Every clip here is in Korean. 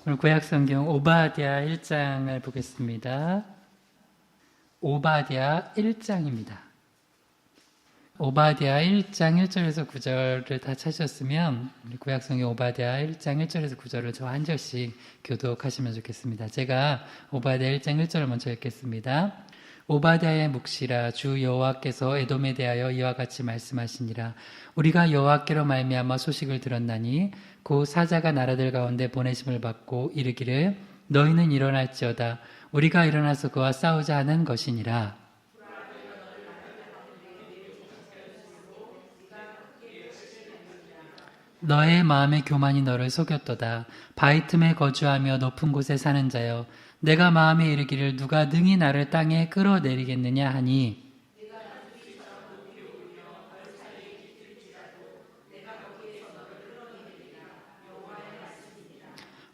오늘 구약성경 오바댜 1장을 보겠습니다. 오바댜 1장입니다. 오바댜 1장 1절에서 9절을 다 찾으셨으면 우리 구약성경 오바댜 1장 1절에서 9절을 저 한 절씩 교독하시면 좋겠습니다. 제가 오바댜 1장 1절을 먼저 읽겠습니다. 오바댜의 묵시라. 주 여호와께서 에돔에 대하여 이와 같이 말씀하시니라. 우리가 여호와께로 말미암아 소식을 들었나니 곧 사자가 나라들 가운데 보내심을 받고 이르기를 너희는 일어날지어다. 우리가 일어나서 그와 싸우자 하는 것이니라. 너의 마음의 교만이 너를 속였도다. 바위 틈에 거주하며 높은 곳에 사는 자여, 내가 마음에 이르기를 누가 능히 나를 땅에 끌어내리겠느냐 하니,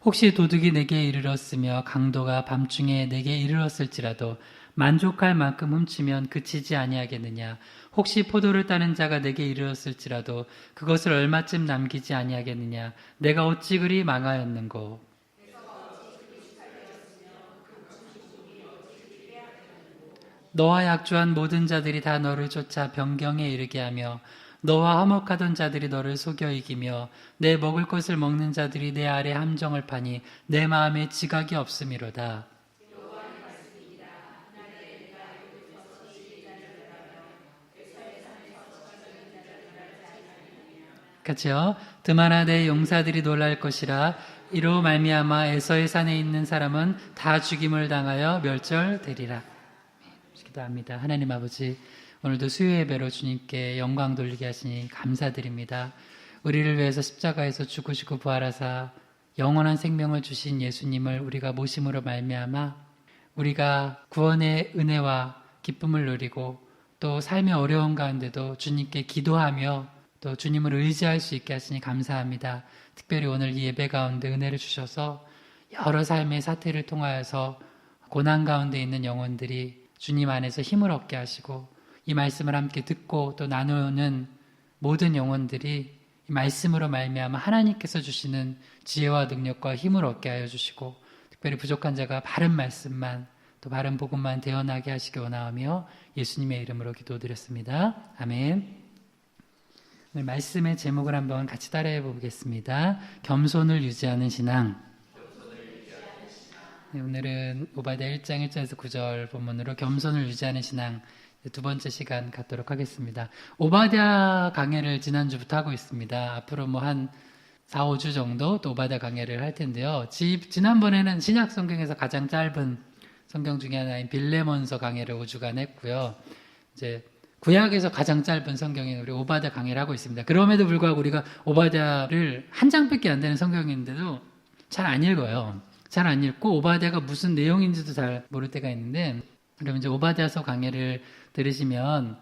혹시 도둑이 내게 이르렀으며 강도가 밤중에 내게 이르렀을지라도 만족할 만큼 훔치면 그치지 아니하겠느냐. 혹시 포도를 따는 자가 내게 이르렀을지라도 그것을 얼마쯤 남기지 아니하겠느냐. 내가 어찌 그리 망하였는고. 너와 약조한 모든 자들이 다 너를 쫓아 변경에 이르게 하며 너와 화목하던 자들이 너를 속여 이기며 내 먹을 것을 먹는 자들이 내 아래 함정을 파니 내 마음에 지각이 없음이로다. 같이요. 드마나 내 용사들이 놀랄 것이라. 이로 말미암아 에서의 산에 있는 사람은 다 죽임을 당하여 멸절되리라. 기도합니다. 하나님 아버지, 오늘도 수요 예배로 주님께 영광 돌리게 하시니 감사드립니다. 우리를 위해서 십자가에서 죽으시고 부활하사 영원한 생명을 주신 예수님을 우리가 모심으로 말미암아 우리가 구원의 은혜와 기쁨을 누리고 또 삶의 어려운 가운데도 주님께 기도하며 또 주님을 의지할 수 있게 하시니 감사합니다. 특별히 오늘 이 예배 가운데 은혜를 주셔서 여러 삶의 사태를 통하여서 고난 가운데 있는 영혼들이 주님 안에서 힘을 얻게 하시고 이 말씀을 함께 듣고 또 나누는 모든 영혼들이 이 말씀으로 말미암아 하나님께서 주시는 지혜와 능력과 힘을 얻게 하여 주시고 특별히 부족한 자가 바른 말씀만 또 바른 복음만 대언하게 하시기 원하오며 예수님의 이름으로 기도드렸습니다. 아멘. 오늘 말씀의 제목을 한번 같이 따라해 보겠습니다. 겸손을 유지하는 신앙. 네, 오늘은 오바댜 1장 1절에서 9절 본문으로 겸손을 유지하는 신앙 두 번째 시간 갖도록 하겠습니다. 오바댜 강해를 지난주부터 하고 있습니다. 앞으로 뭐 한 4, 5주 정도 또 오바댜 강해를 할 텐데요. 지난번에는 신약 성경에서 가장 짧은 성경 중에 하나인 빌레몬서 강해를 5주간 했고요. 이제 구약에서 가장 짧은 성경인 우리 오바댜 강해를 하고 있습니다. 그럼에도 불구하고 우리가 오바댜를 한 장밖에 안 되는 성경인데도 잘 안 읽어요. 잘 안 읽고 오바댜가 무슨 내용인지도 잘 모를 때가 있는데, 그러면 이제 오바댜서 강해를 들으시면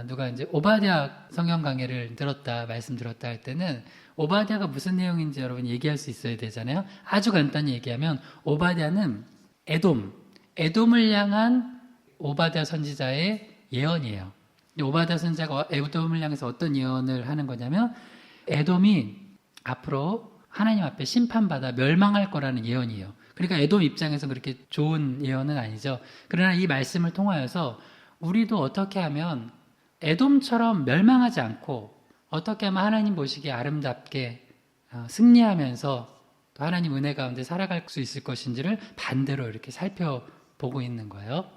누가 이제 오바댜 성경 강해를 들었다, 말씀 들었다 할 때는 오바댜가 무슨 내용인지 여러분 얘기할 수 있어야 되잖아요. 아주 간단히 얘기하면 오바댜는 에돔을 향한 오바댜 선지자의 예언이에요. 오바댜 선지자가 에돔을 향해서 어떤 예언을 하는 거냐면 에돔이 앞으로 하나님 앞에 심판받아 멸망할 거라는 예언이에요. 그러니까 에돔 입장에서 그렇게 좋은 예언은 아니죠. 그러나 이 말씀을 통하여서 우리도 어떻게 하면 에돔처럼 멸망하지 않고 어떻게 하면 하나님 보시기에 아름답게 승리하면서 또 하나님 은혜 가운데 살아갈 수 있을 것인지를 반대로 이렇게 살펴보고 있는 거예요.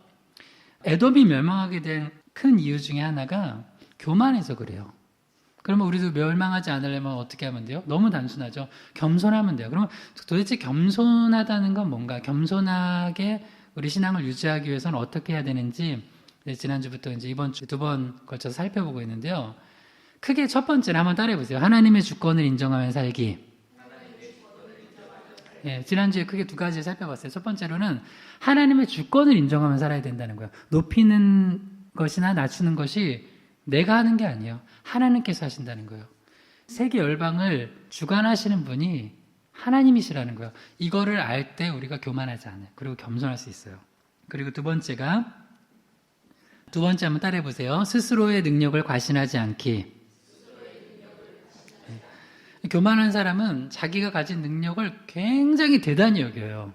에돔이 멸망하게 된 큰 이유 중에 하나가 교만해서 그래요. 그러면 우리도 멸망하지 않으려면 어떻게 하면 돼요? 너무 단순하죠. 겸손하면 돼요. 그러면 도대체 겸손하다는 건 뭔가? 겸손하게 우리 신앙을 유지하기 위해서는 어떻게 해야 되는지 지난주부터 이제 이번 주 2번 걸쳐서 살펴보고 있는데요. 크게 첫 번째는 한번 따라해 보세요. 하나님의 주권을 인정하며 살기. 예, 지난주에 크게 두 가지 살펴봤어요. 첫 번째로는 하나님의 주권을 인정하며 살아야 된다는 거예요. 높이는 것이나 낮추는 것이 내가 하는 게 아니에요. 하나님께서 하신다는 거예요. 세계 열방을 주관하시는 분이 하나님이시라는 거예요. 이거를 알 때 우리가 교만하지 않아요. 그리고 겸손할 수 있어요. 그리고 두 번째 한번 따라해 보세요. 스스로의 능력을 과신하지 않기. 교만한 사람은 자기가 가진 능력을 굉장히 대단히 여겨요.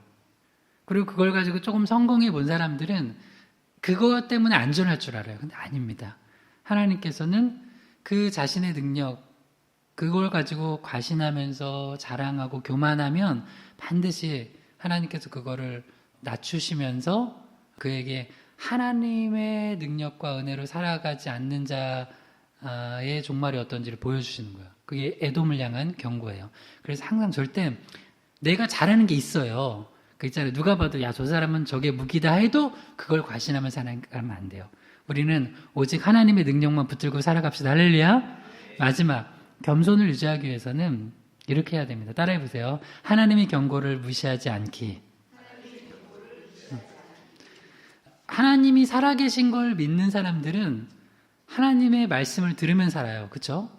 그리고 그걸 가지고 조금 성공해 본 사람들은 그것 때문에 안전할 줄 알아요. 근데 아닙니다. 하나님께서는 그 자신의 능력, 그걸 가지고 과신하면서 자랑하고 교만하면 반드시 하나님께서 그거를 낮추시면서 그에게 하나님의 능력과 은혜로 살아가지 않는 자의 종말이 어떤지를 보여주시는 거예요. 그게 에돔을 향한 경고예요. 그래서 항상 절대 내가 잘하는 게 있어요. 그 있잖아요. 누가 봐도 야, 저 사람은 저게 무기다 해도 그걸 과신하면 살아가면 안 돼요. 우리는 오직 하나님의 능력만 붙들고 살아갑시다. 할렐루야. 마지막 겸손을 유지하기 위해서는 이렇게 해야 됩니다. 따라해 보세요. 하나님의 경고를 무시하지 않기. 하나님이 살아계신 걸 믿는 사람들은 하나님의 말씀을 들으면 살아요. 그렇죠?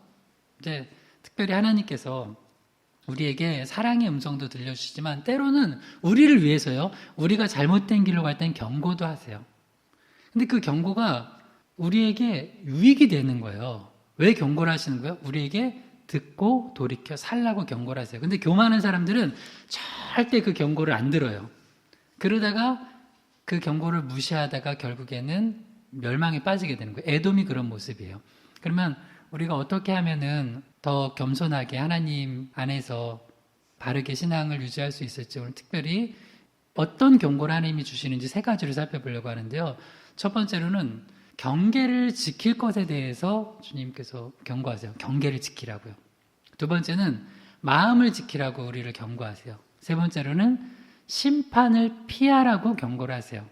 이제 특별히 하나님께서 우리에게 사랑의 음성도 들려주시지만 때로는 우리를 위해서요. 우리가 잘못된 길로 갈 땐 경고도 하세요. 근데 그 경고가 우리에게 유익이 되는 거예요. 왜 경고를 하시는 거예요? 우리에게 듣고 돌이켜 살라고 경고를 하세요. 근데 교만한 사람들은 절대 그 경고를 안 들어요. 그러다가 그 경고를 무시하다가 결국에는 멸망에 빠지게 되는 거예요. 에돔이 그런 모습이에요. 그러면 우리가 어떻게 하면은 더 겸손하게 하나님 안에서 바르게 신앙을 유지할 수 있을지 오늘 특별히 어떤 경고를 하나님이 주시는지 세 가지를 살펴보려고 하는데요. 첫 번째로는 경계를 지킬 것에 대해서 주님께서 경고하세요. 경계를 지키라고요. 두 번째는 마음을 지키라고 우리를 경고하세요. 세 번째로는 심판을 피하라고 경고를 하세요.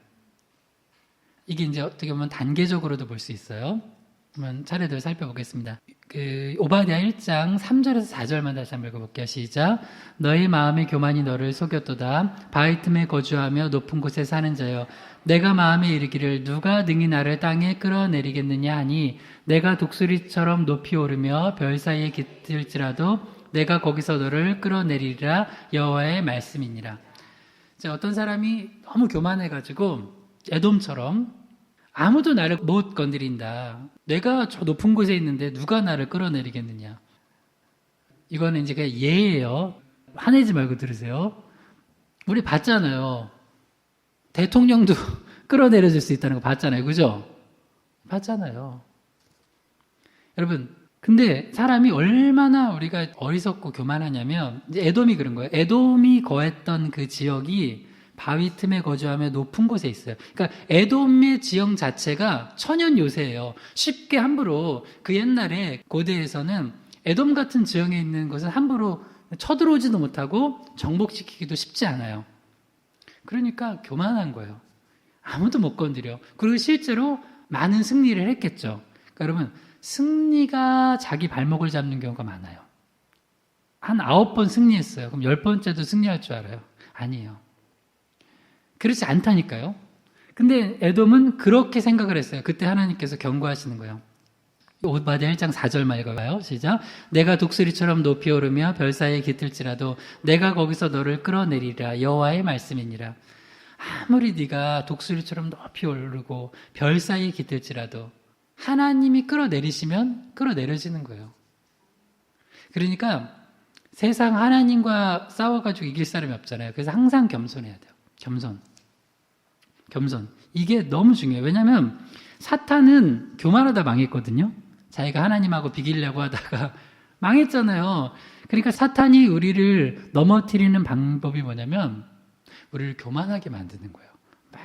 이게 이제 어떻게 보면 단계적으로도 볼 수 있어요. 그러면 차례대로 살펴보겠습니다. 오바댜 1장 3절에서 4절만 다시 한번 읽어볼게요. 시작. 너희 마음의 교만이 너를 속였도다. 바위 틈에 거주하며 높은 곳에 사는 자여, 내가 마음에 이르기를 누가 능히 나를 땅에 끌어내리겠느냐 하니 내가 독수리처럼 높이 오르며 별 사이에 깃들지라도 내가 거기서 너를 끌어내리리라. 여호와의 말씀이니라. 자, 어떤 사람이 너무 교만해가지고 에돔처럼 아무도 나를 못 건드린다. 내가 저 높은 곳에 있는데 누가 나를 끌어내리겠느냐. 이거는 이제 그냥 예예요. 화내지 말고 들으세요. 우리 봤잖아요. 대통령도 끌어내려줄 수 있다는 거 봤잖아요. 그죠? 봤잖아요. 여러분, 근데 사람이 얼마나 우리가 어리석고 교만하냐면, 이제 에돔이 그런 거예요. 에돔이 거했던 그 지역이 바위 틈에 거주하며 높은 곳에 있어요. 그러니까 에돔의 지형 자체가 천연 요새예요. 쉽게 함부로 그 옛날에 고대에서는 에돔 같은 지형에 있는 것은 함부로 쳐들어오지도 못하고 정복시키기도 쉽지 않아요. 그러니까 교만한 거예요. 아무도 못 건드려. 그리고 실제로 많은 승리를 했겠죠. 그러니까 여러분, 승리가 자기 발목을 잡는 경우가 많아요. 한 9번 승리했어요. 그럼 10번째도 승리할 줄 알아요? 아니에요. 그렇지 않다니까요. 근데 에돔은 그렇게 생각을 했어요. 그때 하나님께서 경고하시는 거예요. 오바댜 1장 4절만 읽어봐요. 시작. 내가 독수리처럼 높이 오르며 별 사이에 깃들지라도 내가 거기서 너를 끌어내리라. 여호와의 말씀이니라. 아무리 네가 독수리처럼 높이 오르고 별 사이에 깃들지라도 하나님이 끌어내리시면 끌어내려지는 거예요. 그러니까 세상 하나님과 싸워가지고 이길 사람이 없잖아요. 그래서 항상 겸손해야 돼요. 겸손. 이게 너무 중요해요. 왜냐하면 사탄은 교만하다 망했거든요. 자기가 하나님하고 비기려고 하다가 망했잖아요. 그러니까 사탄이 우리를 넘어뜨리는 방법이 뭐냐면 우리를 교만하게 만드는 거예요. 막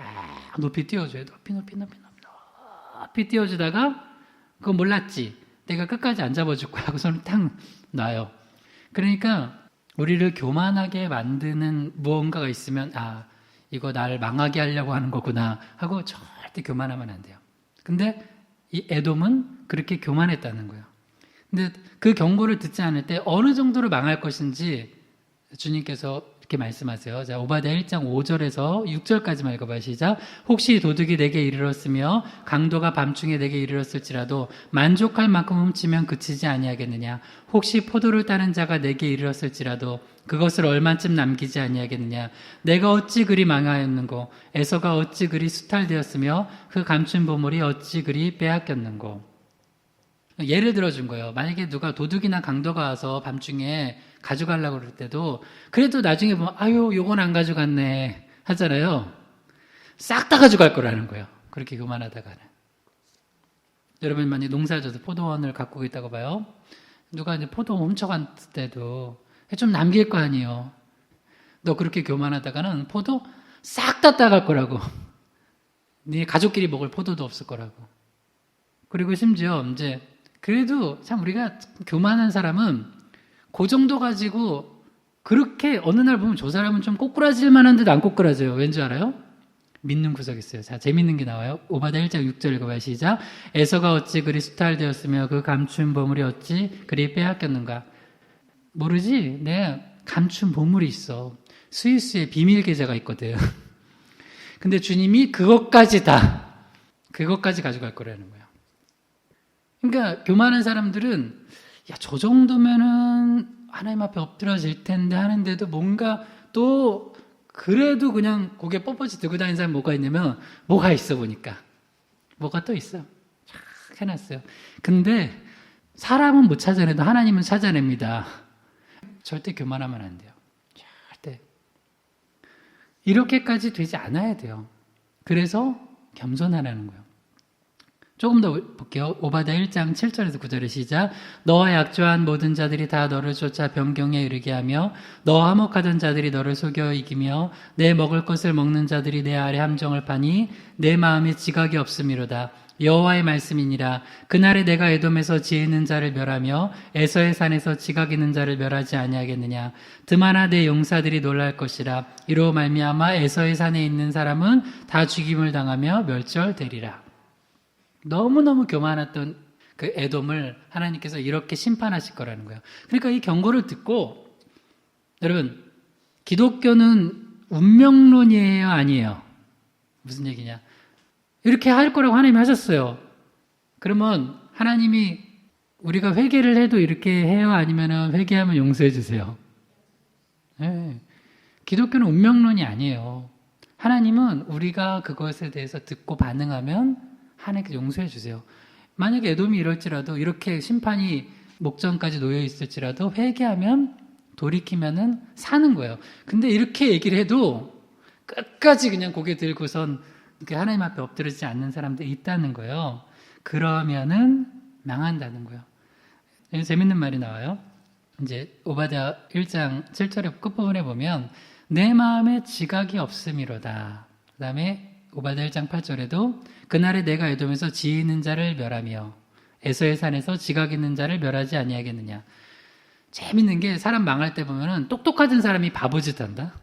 높이 띄워줘요. 높이 띄워주다가 그거 몰랐지. 내가 끝까지 안 잡아줄 거야 하고 손을 탁 놔요. 그러니까 우리를 교만하게 만드는 무언가가 있으면 이거 나를 망하게 하려고 하는 거구나 하고 절대 교만하면 안 돼요. 근데 이 에돔은 그렇게 교만했다는 거예요. 근데 그 경고를 듣지 않을 때 어느 정도로 망할 것인지 주님께서 이렇게 말씀하세요. 자, 오바댜 1장 5절에서 6절까지만 읽어봐요. 시작. 혹시 도둑이 내게 이르렀으며 강도가 밤중에 내게 이르렀을지라도 만족할 만큼 훔치면 그치지 아니하겠느냐. 혹시 포도를 따는 자가 내게 이르렀을지라도 그것을 얼마쯤 남기지 아니하겠느냐. 내가 어찌 그리 망하였는고 에서가 어찌 그리 수탈되었으며 그 감춘 보물이 어찌 그리 빼앗겼는고. 예를 들어준 거예요. 만약에 누가 도둑이나 강도가 와서 밤중에 가져가려고 그럴 때도 그래도 나중에 보면 아유 요건 안 가져갔네 하잖아요. 싹 다 가져갈 거라는 거예요. 그렇게 교만하다가는. 여러분 만약에 농사져서 포도원을 갖고 있다고 봐요. 누가 이제 포도 훔쳐갔을 때도 좀 남길 거 아니에요. 너 그렇게 교만하다가는 포도 싹 다 따갈 거라고. 네 가족끼리 먹을 포도도 없을 거라고. 그리고 심지어 이제 그래도 참 우리가 교만한 사람은 그 정도 가지고 그렇게 어느 날 보면 저 사람은 좀 꼬꾸라질 만한데도 안 꼬꾸라져요. 왠지 알아요? 믿는 구석이 있어요. 자, 재밌는 게 나와요. 오바댜 1장 6절 읽어봐요. 시작. 에서가 어찌 그리 수탈되었으며 그 감춘 보물이 어찌 그리 빼앗겼는가. 모르지? 내가 감춘 보물이 있어. 스위스에 비밀 계좌가 있거든. 근데 주님이 그것까지 가져갈 거라는 거예요. 그러니까 교만한 사람들은 야, 저 정도면은 하나님 앞에 엎드려질 텐데 하는데도 뭔가 또 그래도 그냥 고개 뻣뻣이 들고 다니는 사람이 뭐가 있냐면 뭐가 있어 보니까 뭐가 또 있어요. 쫙 해놨어요. 근데 사람은 못 찾아내도 하나님은 찾아냅니다. 절대 교만하면 안 돼요. 절대. 이렇게까지 되지 않아야 돼요. 그래서 겸손하라는 거예요. 조금 더 볼게요. 오바댜 1장 7절에서 9절의 시작. 너와 약조한 모든 자들이 다 너를 쫓아 변경에 이르게 하며 너와 화목하던 자들이 너를 속여 이기며 내 먹을 것을 먹는 자들이 내 아래 함정을 파니 내 마음에 지각이 없음이로다. 여호와의 말씀이니라. 그날에 내가 에돔에서 지혜 있는 자를 멸하며 에서의 산에서 지각 있는 자를 멸하지 아니하겠느냐. 드마나 내 용사들이 놀랄 것이라. 이로 말미암아 에서의 산에 있는 사람은 다 죽임을 당하며 멸절되리라. 너무너무 교만했던 그 에돔을 하나님께서 이렇게 심판하실 거라는 거예요. 그러니까 이 경고를 듣고 여러분 기독교는 운명론이에요? 아니에요? 무슨 얘기냐? 이렇게 할 거라고 하나님이 하셨어요. 그러면 하나님이 우리가 회개를 해도 이렇게 해요? 아니면 회개하면 용서해 주세요? 네. 기독교는 운명론이 아니에요. 하나님은 우리가 그것에 대해서 듣고 반응하면 하나님께 용서해 주세요. 만약에 에돔이 이럴지라도 이렇게 심판이 목전까지 놓여 있을지라도 회개하면 돌이키면은 사는 거예요. 근데 이렇게 얘기를 해도 끝까지 그냥 고개 들고선 하나님 앞에 엎드리지 않는 사람들이 있다는 거예요. 그러면은 망한다는 거예요. 재밌는 말이 나와요. 이제 오바댜 1장 7절의 끝부분에 보면 내 마음에 지각이 없음이로다. 그 다음에 오바댜 1장 8절에도 그날에 내가 에돔에서 지혜 있는 자를 멸하며 에서의 산에서 지각 있는 자를 멸하지 아니하겠느냐. 재밌는 게 사람 망할 때 보면은 똑똑하던 사람이 바보짓 한다.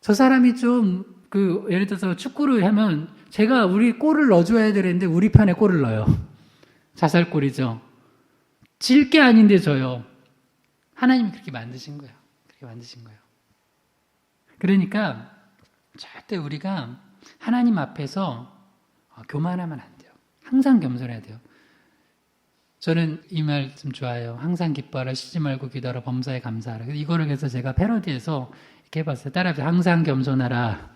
저 사람이 좀 예를 들어서 축구를 하면 제가 우리 골을 넣어줘야 되는데 우리 판에 골을 넣어요. 자살골이죠. 질 게 아닌데 져요. 하나님이 그렇게 만드신 거예요. 그렇게 만드신 거예요. 그러니까 절대 우리가 하나님 앞에서 교만하면 안 돼요. 항상 겸손해야 돼요. 저는 이 말 좀 좋아해요. 항상 기뻐하라, 쉬지 말고 기도하라, 범사에 감사하라. 이거를 그래서 제가 패러디해서 이렇게 해봤어요. 따라해서 항상 겸손하라,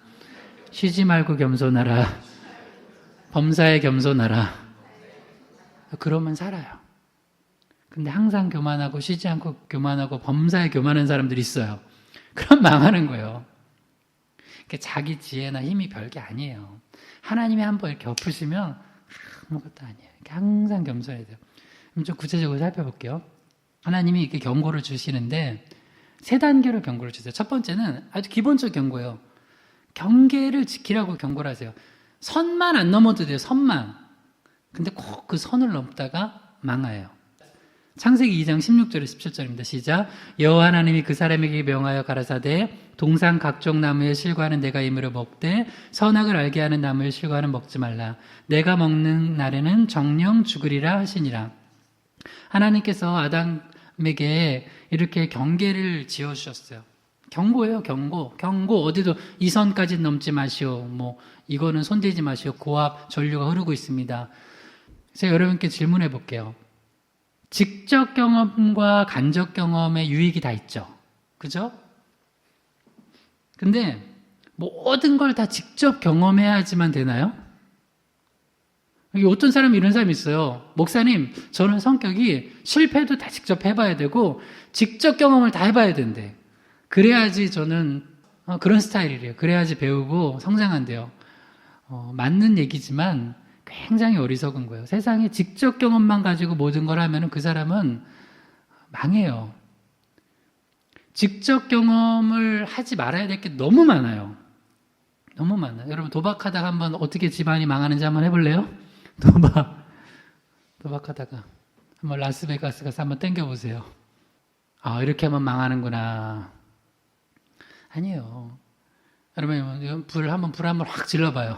쉬지 말고 겸손하라, 범사에 겸손하라. 그러면 살아요. 근데 항상 교만하고 쉬지 않고 교만하고 범사에 교만한 사람들이 있어요. 그럼 망하는 거예요. 자기 지혜나 힘이 별게 아니에요. 하나님이 한번 이렇게 엎으시면 아무것도 아니에요. 항상 겸손해야 돼요. 그럼 좀 구체적으로 살펴볼게요. 하나님이 이렇게 경고를 주시는데 3단계로 경고를 주세요. 첫 번째는 아주 기본적 경고예요. 경계를 지키라고 경고를 하세요. 선만 안 넘어도 돼요. 선만. 근데 꼭 그 선을 넘다가 망해요. 창세기 2장 16절에 17절입니다. 시작. 여호와 하나님이 그 사람에게 명하여 가라사대 동산 각종 나무의 실과는 내가 임으로 먹되 선악을 알게 하는 나무의 실과는 먹지 말라. 내가 먹는 날에는 정령 죽으리라 하시니라. 하나님께서 아담에게 이렇게 경계를 지어주셨어요. 경고예요. 경고. 어디도 이 선까지 넘지 마시오. 이거는 손대지 마시오. 고압 전류가 흐르고 있습니다. 제가 여러분께 질문해 볼게요. 직접 경험과 간접 경험의 유익이 다 있죠. 그죠? 근데 모든 걸 다 직접 경험해야지만 되나요? 여기 어떤 사람이 이런 사람이 있어요. 목사님, 저는 성격이 실패도 다 직접 해봐야 되고 직접 경험을 다 해봐야 된대. 그래야지 저는 그런 스타일이래요. 그래야지 배우고 성장한대요. 맞는 얘기지만 굉장히 어리석은 거예요. 세상에 직접 경험만 가지고 모든 걸 하면 그 사람은 망해요. 직접 경험을 하지 말아야 될 게 너무 많아요. 너무 많아요. 여러분 도박하다가 한번 어떻게 집안이 망하는지 한번 해볼래요? 도박하다가 한번 라스베가스 가서 한번 땡겨보세요. 이렇게 하면 망하는구나. 아니에요. 여러분 불 한번 확 질러봐요.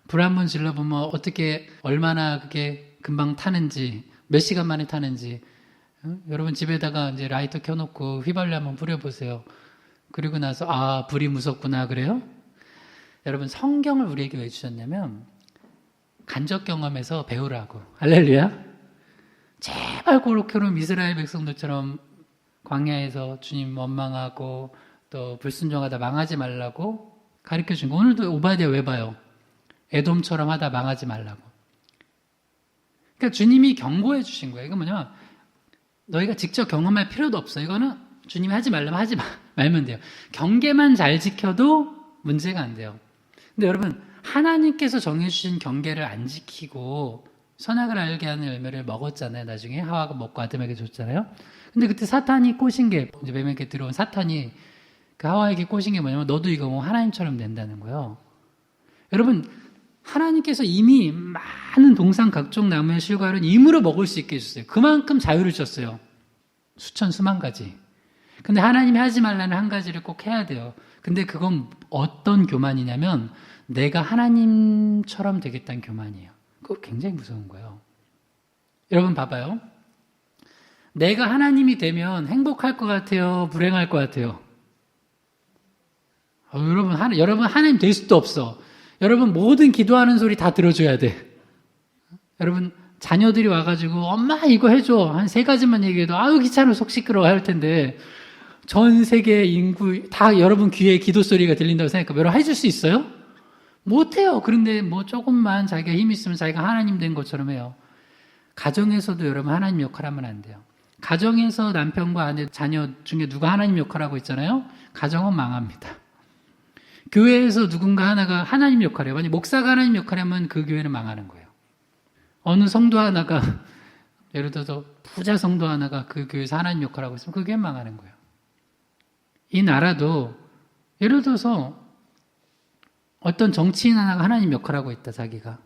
불 한번 질러보면 어떻게 얼마나 그게 금방 타는지 몇 시간 만에 타는지 여러분 집에다가 이제 라이터 켜놓고 휘발유 한번 뿌려보세요. 그리고 나서 불이 무섭구나 그래요? 여러분 성경을 우리에게 왜 주셨냐면 간접 경험에서 배우라고. 할렐루야. 제발 그렇게는 이스라엘 백성들처럼 광야에서 주님 원망하고 또 불순종하다 망하지 말라고 가르쳐준 거. 오늘도 오바댜 왜 봐요? 에돔처럼 하다 망하지 말라고. 그러니까 주님이 경고해 주신 거예요. 이거 뭐냐? 너희가 직접 경험할 필요도 없어. 이거는 주님이 하지 말라면 하지 말면 돼요. 경계만 잘 지켜도 문제가 안 돼요. 근데 여러분 하나님께서 정해주신 경계를 안 지키고 선악을 알게 하는 열매를 먹었잖아요. 나중에 하와가 먹고 아담에게 줬잖아요. 근데 그때 사탄이 꼬신 게 이제 뱀에게 들어온 사탄이 그 하와에게 꼬신 게 뭐냐면 너도 이거 뭐 하나님처럼 된다는 거예요. 여러분 하나님께서 이미 많은 동상 각종 나무의 실과를 임으로 먹을 수 있게 해줬어요. 그만큼 자유를 줬어요. 수천 수만 가지. 근데 하나님이 하지 말라는 한 가지를 꼭 해야 돼요. 근데 그건 어떤 교만이냐면 내가 하나님처럼 되겠다는 교만이에요. 그거 굉장히 무서운 거예요. 여러분 봐봐요. 내가 하나님이 되면 행복할 것 같아요? 불행할 것 같아요? 여러분 하나님 될 수도 없어. 여러분 모든 기도하는 소리 다 들어줘야 돼. 여러분 자녀들이 와가지고 엄마 이거 해줘 한 3가지만 얘기해도 아유 귀찮아 속 시끄러워 할 텐데 전 세계 인구 다 여러분 귀에 기도 소리가 들린다고 생각하면 여러분 해줄 수 있어요? 못해요. 그런데 뭐 조금만 자기가 힘 있으면 자기가 하나님 된 것처럼 해요. 가정에서도 여러분 하나님 역할하면 안 돼요. 가정에서 남편과 아내 자녀 중에 누가 하나님 역할하고 있잖아요. 가정은 망합니다. 교회에서 누군가 하나가 하나님 역할을 해요. 만약 목사가 하나님 역할을 하면 그 교회는 망하는 거예요. 어느 성도 하나가 예를 들어서 부자 성도 하나가 그 교회에서 하나님 역할을 하고 있으면 그 교회는 망하는 거예요. 이 나라도 예를 들어서 어떤 정치인 하나가 하나님 역할을 하고 있다 자기가.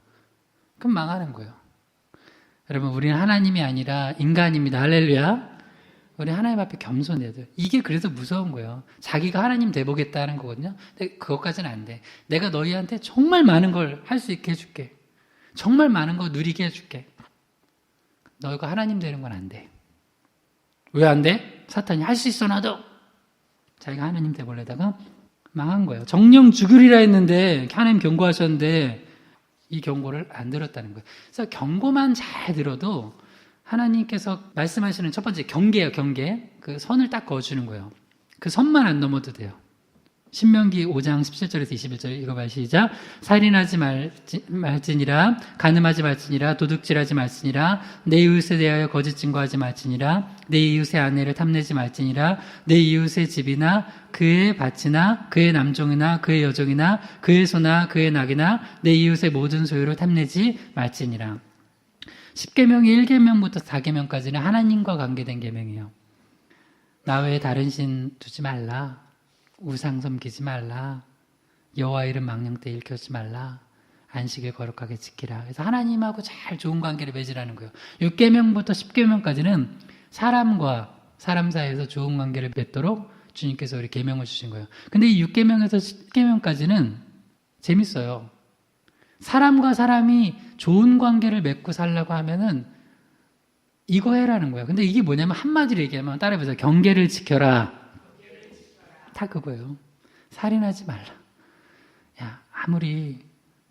그럼 망하는 거예요. 여러분 우리는 하나님이 아니라 인간입니다. 할렐루야. 우리 하나님 앞에 겸손해야 돼요. 이게 그래서 무서운 거예요. 자기가 하나님 돼보겠다는 거거든요. 근데 그것까지는 안 돼. 내가 너희한테 정말 많은 걸 할 수 있게 해줄게. 정말 많은 거 누리게 해줄게. 너희가 하나님 되는 건 안 돼. 왜 안 돼? 사탄이 할 수 있어 나도. 자기가 하나님 돼보려다가 망한 거예요. 정령 죽으리라 했는데 하나님 경고하셨는데 이 경고를 안 들었다는 거예요. 그래서 경고만 잘 들어도 하나님께서 말씀하시는 첫 번째 경계예요. 경계. 그 선을 딱 그어주는 거예요. 그 선만 안 넘어도 돼요. 신명기 5장 17절에서 21절 읽어봐요. 시작. 살인하지 말지니라, 간음하지 말지니라, 도둑질하지 말지니라, 내 이웃에 대하여 거짓 증거하지 말지니라, 내 이웃의 아내를 탐내지 말지니라, 내 이웃의 집이나 그의 밭이나 그의 남종이나 그의 여종이나 그의 소나 그의 낙이나 내 이웃의 모든 소유를 탐내지 말지니라. 10계명이 1계명부터 4계명까지는 하나님과 관계된 계명이에요. 나 외에 다른 신 두지 말라. 우상 섬기지 말라. 여호와 이름 망령 때 일컫지 말라. 안식일 거룩하게 지키라. 그래서 하나님하고 잘 좋은 관계를 맺으라는 거예요. 6계명부터 10계명까지는 사람과 사람 사이에서 좋은 관계를 맺도록 주님께서 우리 계명을 주신 거예요. 근데 이 6계명에서 10계명까지는 재밌어요. 사람과 사람이 좋은 관계를 맺고 살라고 하면은 이거 해라는 거예요. 근데 이게 뭐냐면 한마디로 얘기하면 따라해보세요. 경계를 지켜라. 다 그거예요. 살인하지 말라. 야, 아무리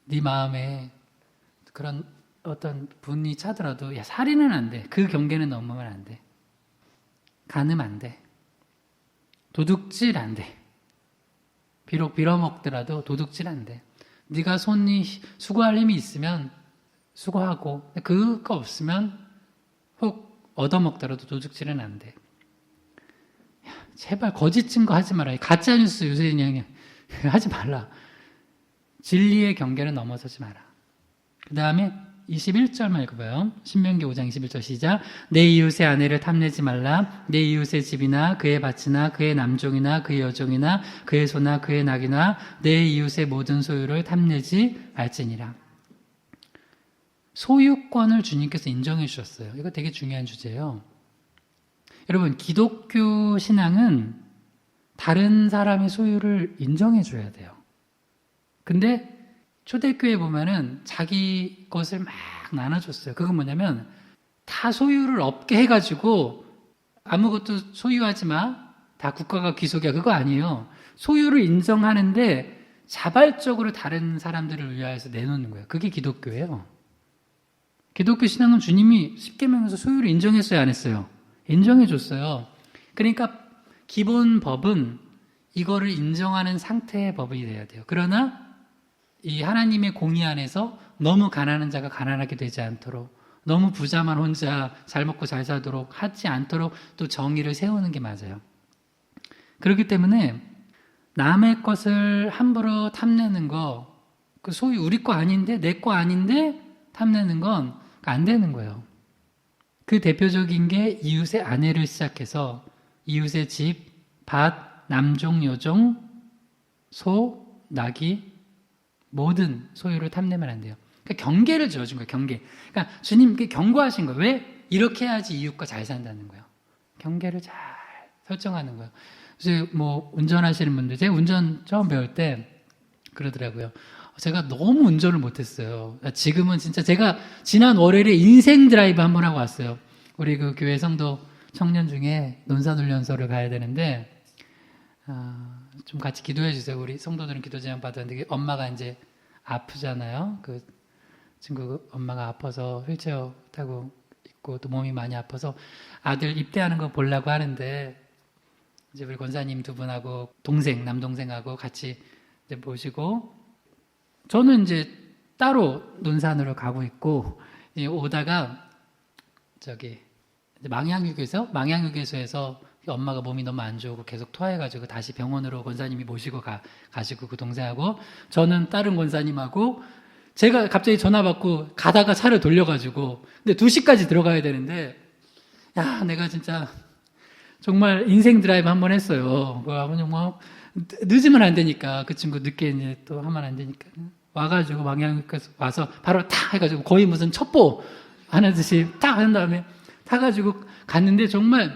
네 마음에 그런 어떤 분이 차더라도 야, 살인은 안 돼. 그 경계는 넘으면 안 돼. 간음 안 돼. 도둑질 안 돼. 비록 빌어먹더라도 도둑질 안 돼. 네가 손이 수고할 힘이 있으면 수고하고. 그거 없으면 혹 얻어먹더라도 도둑질은 안 돼. 야, 제발 거짓 증거 하지 마라. 가짜뉴스 요새 그냥 하지 말라. 진리의 경계를 넘어서지 마라. 그 다음에 21절만 읽어봐요. 신명기 5장 21절 시작. 내 이웃의 아내를 탐내지 말라. 내 이웃의 집이나 그의 밭이나 그의 남종이나 그의 여종이나 그의 소나 그의 낙이나 내 이웃의 모든 소유를 탐내지 말지니라. 소유권을 주님께서 인정해 주셨어요. 이거 되게 중요한 주제예요. 여러분, 기독교 신앙은 다른 사람의 소유를 인정해 줘야 돼요. 근데 초대교회 보면은 자기 것을 막 나눠줬어요. 그건 뭐냐면 다 소유를 없게 해가지고 아무것도 소유하지 마. 다 국가가 귀속이야. 그거 아니에요. 소유를 인정하는데 자발적으로 다른 사람들을 위하여서 내놓는 거예요. 그게 기독교예요. 기독교 신앙은 주님이 십계명에서 소유를 인정했어요, 안 했어요? 인정해줬어요. 그러니까 기본 법은 이거를 인정하는 상태의 법이 돼야 돼요. 그러나 이 하나님의 공의 안에서 너무 가난한 자가 가난하게 되지 않도록, 너무 부자만 혼자 잘 먹고 잘 살도록 하지 않도록 또 정의를 세우는 게 맞아요. 그렇기 때문에 남의 것을 함부로 탐내는 거, 그 소유 우리 거 아닌데, 내 거 아닌데 탐내는 건 안 되는 거예요. 그 대표적인 게 이웃의 아내를 시작해서 이웃의 집, 밭, 남종, 여종, 소, 나귀 모든 소유를 탐내면 안 돼요. 그러니까 경계를 지어준 거예요. 경계. 그러니까 주님께 경고하신 거예요. 왜? 이렇게 해야지 이웃과 잘 산다는 거예요. 경계를 잘 설정하는 거예요. 그래서 뭐 운전하시는 분들, 제가 운전 처음 배울 때 그러더라고요. 제가 너무 운전을 못했어요. 지금은 진짜 제가 지난 월요일에 인생 드라이브 한번 하고 왔어요. 우리 그 교회 성도 청년 중에 논산훈련소를 가야 되는데 좀 같이 기도해 주세요. 우리 성도들은 기도 제안 받았는데 엄마가 이제 아프잖아요. 그 친구 엄마가 아파서 휠체어 타고 있고 또 몸이 많이 아파서 아들 입대하는 거 보려고 하는데 이제 우리 권사님 두 분하고 동생, 남동생하고 같이 이제 모시고 저는 이제 따로 논산으로 가고 있고 오다가 저기 망향휴게소에서 엄마가 몸이 너무 안 좋고 계속 토해가지고 다시 병원으로 권사님이 모시고 가시고 그 동생하고 저는 다른 권사님하고 제가 갑자기 전화 받고 가다가 차를 돌려가지고 근데 2시까지 들어가야 되는데 야 내가 진짜 정말 인생 드라이브 한번 했어요. 뭐 늦으면 안 되니까 그 친구 늦게 이제 또 하면 안 되니까 와가지고 망향휴게소 와서 바로 탁 해가지고 거의 무슨 첩보 하듯이 탁 한 다음에 타가지고 갔는데 정말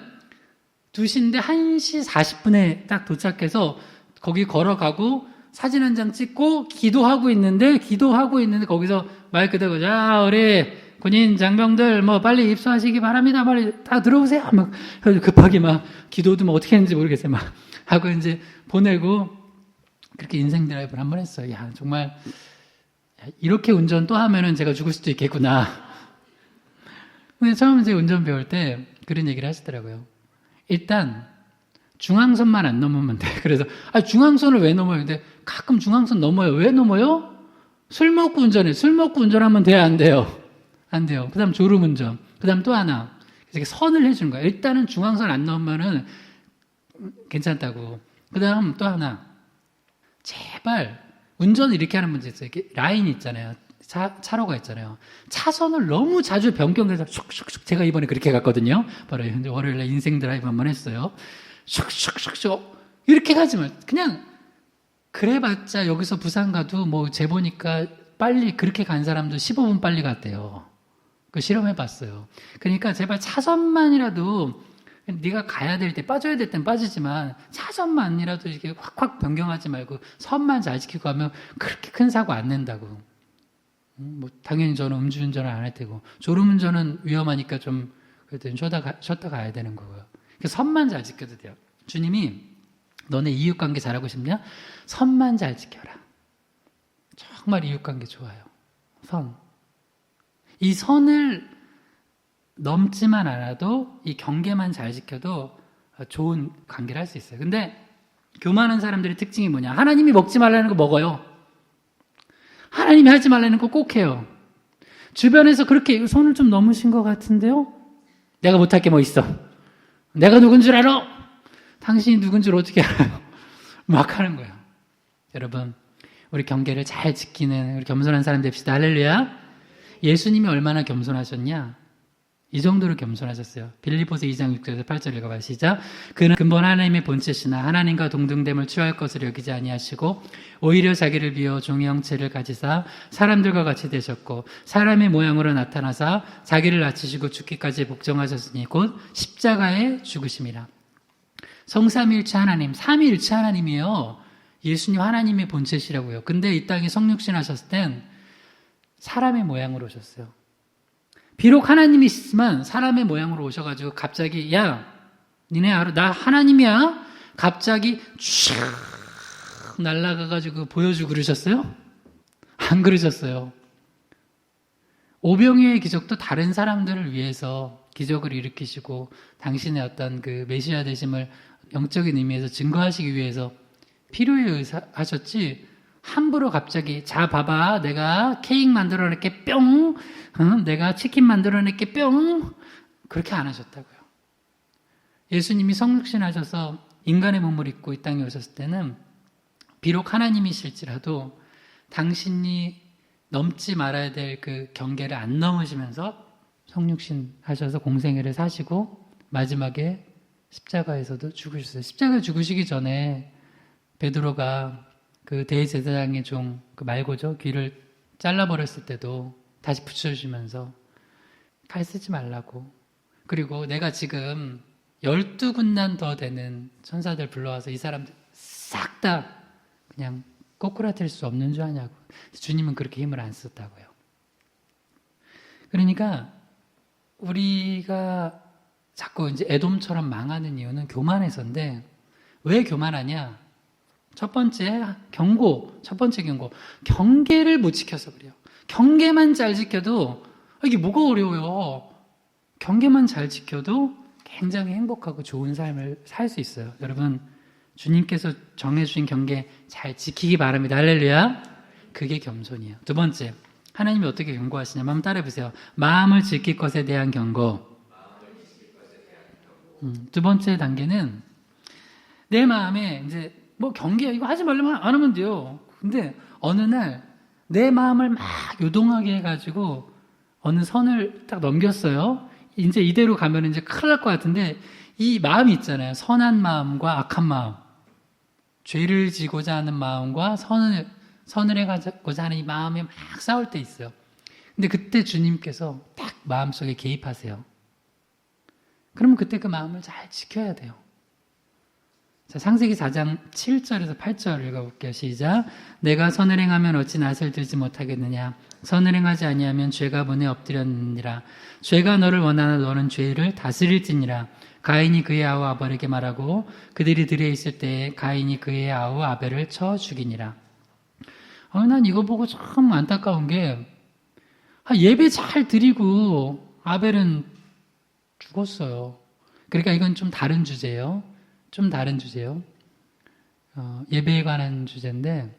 2시인데 1시 40분에 딱 도착해서 거기 걸어가고 사진 한 장 찍고 기도하고 있는데 거기서 마이크 대고 자 우리 군인 장병들 뭐 빨리 입소하시기 바랍니다. 빨리 다 들어오세요. 막 급하게 막 기도도 뭐 어떻게 했는지 모르겠어요. 막 하고 이제 보내고 그렇게 인생 드라이브를 한번 했어요. 야 정말 이렇게 운전 또 하면은 제가 죽을 수도 있겠구나. 근데 처음 이제 운전 배울 때 그런 얘기를 하시더라고요. 일단 중앙선만 안 넘으면 돼. 그래서 중앙선을 왜 넘어요? 근데 가끔 중앙선 넘어요. 왜 넘어요? 술 먹고 운전해. 술 먹고 운전하면 돼요? 안 돼요? 안 돼요. 그 다음 졸음운전. 그 다음 또 하나. 이렇게 선을 해주는 거야. 일단은 중앙선 안 넘으면은 괜찮다고. 그 다음 또 하나. 제발 운전을 이렇게 하는 문제 있어요. 이렇게 라인이 있잖아요. 차로가 있잖아요. 차선을 너무 자주 변경해서 슉슉슉 제가 이번에 그렇게 갔거든요. 바로 월요일에 인생 드라이브 한번 했어요. 슉슉슉슉 이렇게 가지 말. 그냥 그래봤자 여기서 부산 가도 뭐 재보니까 빨리 그렇게 간 사람도 15분 빨리 갔대요. 그 실험해봤어요. 그러니까 제발 차선만이라도 네가 가야 될 때 빠져야 될 땐 빠지지만 차선만이라도 이렇게 확확 변경하지 말고 선만 잘 지키고 가면 그렇게 큰 사고 안 낸다고. 뭐 당연히 저는 음주운전을 안 할 테고 졸음운전은 위험하니까 좀 그래도 쉬었다 가야 되는 거고요. 선만 잘 지켜도 돼요. 주님이 너네 이웃관계 잘하고 싶냐? 선만 잘 지켜라. 정말 이웃관계 좋아요. 선. 이 선을 넘지만 않아도 이 경계만 잘 지켜도 좋은 관계를 할 수 있어요. 근데 교만한 사람들의 특징이 뭐냐? 하나님이 먹지 말라는 거 먹어요. 하나님이 하지 말라는 거 꼭 해요. 주변에서 그렇게 손을 좀 넘으신 것 같은데요? 내가 못할 게 뭐 있어? 내가 누군 줄 알아? 당신이 누군 줄 어떻게 알아요? 막 하는 거예요. 여러분, 우리 경계를 잘 지키는 우리 겸손한 사람 됩시다. 할렐루야. 예수님이 얼마나 겸손하셨냐? 이 정도로 겸손하셨어요. 빌립보서 2장 6절에서 8절 읽어봐요. 시작. 그는 근본 하나님의 본체시나 하나님과 동등됨을 취할 것을 여기지 아니하시고 오히려 자기를 비워 종의 형체를 가지사 사람들과 같이 되셨고 사람의 모양으로 나타나사 자기를 낮추시고 죽기까지 복종하셨으니 곧 십자가에 죽으심이라. 성삼일체 하나님, 삼위일체 하나님이요. 예수님 하나님의 본체시라고요. 근데 이 땅에 성육신 하셨을 땐 사람의 모양으로 오셨어요. 비록 하나님이시지만 사람의 모양으로 오셔가지고 갑자기 야 니네 알아? 나 하나님이야? 갑자기 쫙 날아가가지고 보여주고 그러셨어요? 안 그러셨어요. 오병이어의 기적도 다른 사람들을 위해서 기적을 일으키시고 당신의 어떤 그 메시아 되심을 영적인 의미에서 증거하시기 위해서 필요에 하셨지 함부로 갑자기 자 봐봐 내가 케이크 만들어낼게 뿅 내가 치킨 만들어낼게 뿅 그렇게 안 하셨다고요. 예수님이 성육신 하셔서 인간의 몸을 입고 이 땅에 오셨을 때는 비록 하나님이실지라도 당신이 넘지 말아야 될 그 경계를 안 넘으시면서 성육신 하셔서 공생애를 사시고 마지막에 십자가에서도 죽으셨어요. 십자가에 죽으시기 전에 베드로가 그 대제사장의 종, 그 말고죠. 귀를 잘라버렸을 때도 다시 붙여주시면서 칼 쓰지 말라고. 그리고 내가 지금 12군단 더 되는 천사들 불러와서 이 사람들 싹 다 그냥 꼬꾸라뜨릴 수 없는 줄 아냐고. 주님은 그렇게 힘을 안 썼다고요. 그러니까 우리가 자꾸 이제 에돔처럼 망하는 이유는 교만해서인데 왜 교만하냐? 첫 번째 경고, 경계를 못 지켜서 그래요. 경계만 잘 지켜도 이게 뭐가 어려워요. 경계만 잘 지켜도 굉장히 행복하고 좋은 삶을 살 수 있어요. 여러분 주님께서 정해주신 경계 잘 지키기 바랍니다. 할렐루야. 그게 겸손이에요. 두 번째 하나님이 어떻게 경고하시냐면 한번 따라해보세요. 마음을 지킬 것에 대한 경고. 두 번째 단계는 내 마음에 이제 뭐 경계 이거 하지 말려면 안 하면 돼요. 근데 어느 날 내 마음을 막 요동하게 해가지고 어느 선을 딱 넘겼어요. 이제 이대로 가면 이제 큰일 날 것 같은데 이 마음이 있잖아요. 선한 마음과 악한 마음, 죄를 지고자 하는 마음과 선을 해가고자 하는 이 마음이 막 싸울 때 있어요. 근데 그때 주님께서 딱 마음속에 개입하세요. 그러면 그때 그 마음을 잘 지켜야 돼요. 자, 창세기 4장 7절에서 8절 읽어볼게요. 시작. 내가 선을 행하면 어찌 낯을 들지 못하겠느냐. 선을 행하지 아니하면 죄가 문에 엎드렸느니라. 죄가 너를 원하나 너는 죄를 다스릴지니라. 가인이 그의 아우 아벨에게 말하고 그들이 들에 있을 때에 가인이 그의 아우 아벨을 쳐 죽이니라. 난 이거 보고 참 안타까운 게 예배 잘 드리고 아벨은 죽었어요. 그러니까 이건 좀 다른 주제예요. 예배에 관한 주제인데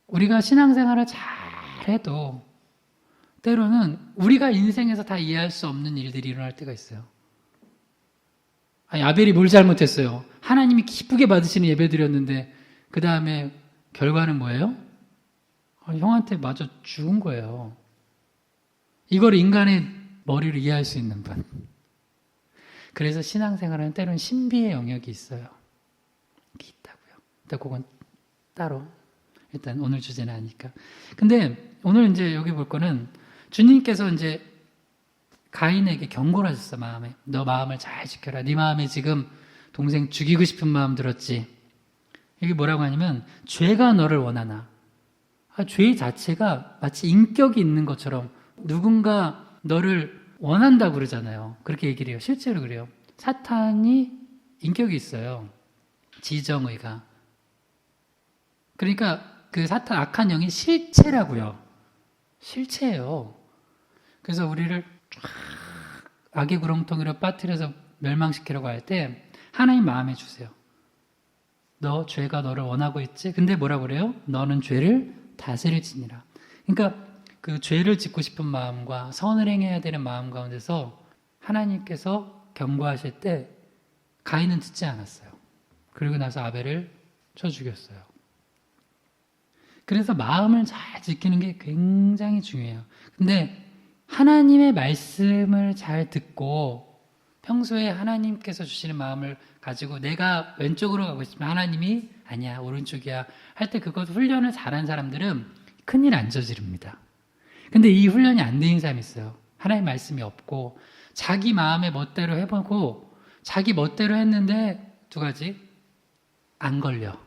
우리가 신앙생활을 잘해도 때로는 우리가 인생에서 다 이해할 수 없는 일들이 일어날 때가 있어요. 아벨이 뭘 잘못했어요? 하나님이 기쁘게 받으시는 예배 드렸는데 그 다음에 결과는 뭐예요? 형한테 맞아 죽은 거예요. 이걸 인간의 머리로 이해할 수 있는 분. 그래서 신앙생활은 때로는 신비의 영역이 있어요. 이게 있다고요. 근데 그건 따로. 일단 오늘 주제는 아니까. 근데 오늘 이제 여기 볼 거는 주님께서 이제 가인에게 경고를 하셨어, 마음에. 너 마음을 잘 지켜라. 네 마음에 지금 동생 죽이고 싶은 마음 들었지. 이게 뭐라고 하냐면 죄가 너를 원하나. 죄 자체가 마치 인격이 있는 것처럼 누군가 너를 원한다고 그러잖아요. 그렇게 얘기를 해요. 실제로 그래요. 사탄이 인격이 있어요. 지정의가. 그러니까 그 사탄 악한 영이 실체라고요. 실체예요. 그래서 우리를 쫙 악의 구렁텅이로 빠뜨려서 멸망시키려고 할 때 하나님 마음에 주세요. 너 죄가 너를 원하고 있지? 근데 뭐라고 그래요? 너는 죄를 다스릴지니라. 그러니까 그 죄를 짓고 싶은 마음과 선을 행해야 되는 마음 가운데서 하나님께서 경고하실 때 가인은 듣지 않았어요. 그리고 나서 아벨을 쳐 죽였어요. 그래서 마음을 잘 지키는 게 굉장히 중요해요. 근데 하나님의 말씀을 잘 듣고 평소에 하나님께서 주시는 마음을 가지고 내가 왼쪽으로 가고 있으면 하나님이 아니야 오른쪽이야 할 때 그것 훈련을 잘한 사람들은 큰일 안 저지릅니다. 근데 이 훈련이 안 된 사람이 있어요. 하나님 말씀이 없고 자기 마음의 멋대로 해보고 자기 멋대로 했는데 두 가지 안 걸려.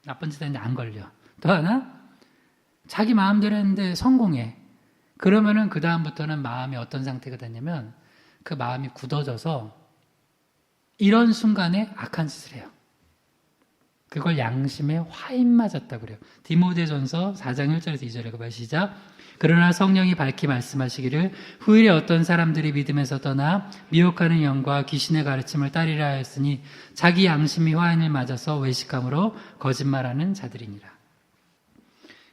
나쁜 짓 했는데 안 걸려. 또 하나 자기 마음대로 했는데 성공해. 그러면은 그 다음부터는 마음이 어떤 상태가 됐냐면 그 마음이 굳어져서 이런 순간에 악한 짓을 해요. 그걸 양심에 화인 맞았다고 그래요. 디모데전서 4장 1절에서 2절에 그 말 시작. 그러나 성령이 밝히 말씀하시기를 후일에 어떤 사람들이 믿음에서 떠나 미혹하는 영과 귀신의 가르침을 따르라 하였으니 자기 양심이 화인을 맞아서 외식함으로 거짓말하는 자들이니라.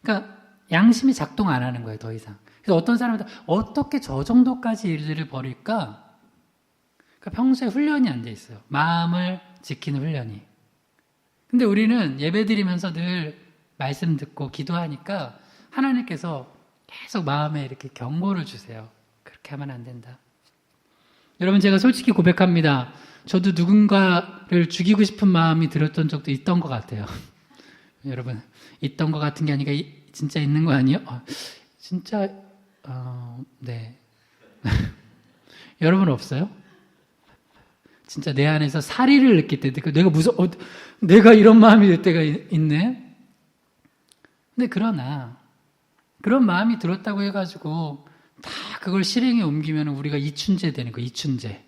그러니까 양심이 작동 안 하는 거예요, 더 이상. 그래서 어떤 사람들 어떻게 저 정도까지 일들을 벌일까? 그러니까 평소에 훈련이 안 돼 있어요. 마음을 지키는 훈련이. 근데 우리는 예배 드리면서 늘 말씀 듣고 기도하니까 하나님께서 계속 마음에 이렇게 경고를 주세요. 그렇게 하면 안 된다. 여러분 제가 솔직히 고백합니다. 저도 누군가를 죽이고 싶은 마음이 들었던 적도 있던 것 같아요. 여러분 있던 것 같은 게 아니라 진짜 있는 거 아니에요? 진짜 네. 여러분 없어요? 진짜 내 안에서 사리를 느낄 때 내가 내가 이런 마음이 될 때가 있네. 근데 그러나 그런 마음이 들었다고 해가지고 다 그걸 실행에 옮기면 우리가 이춘제 되는 거예요. 이춘제.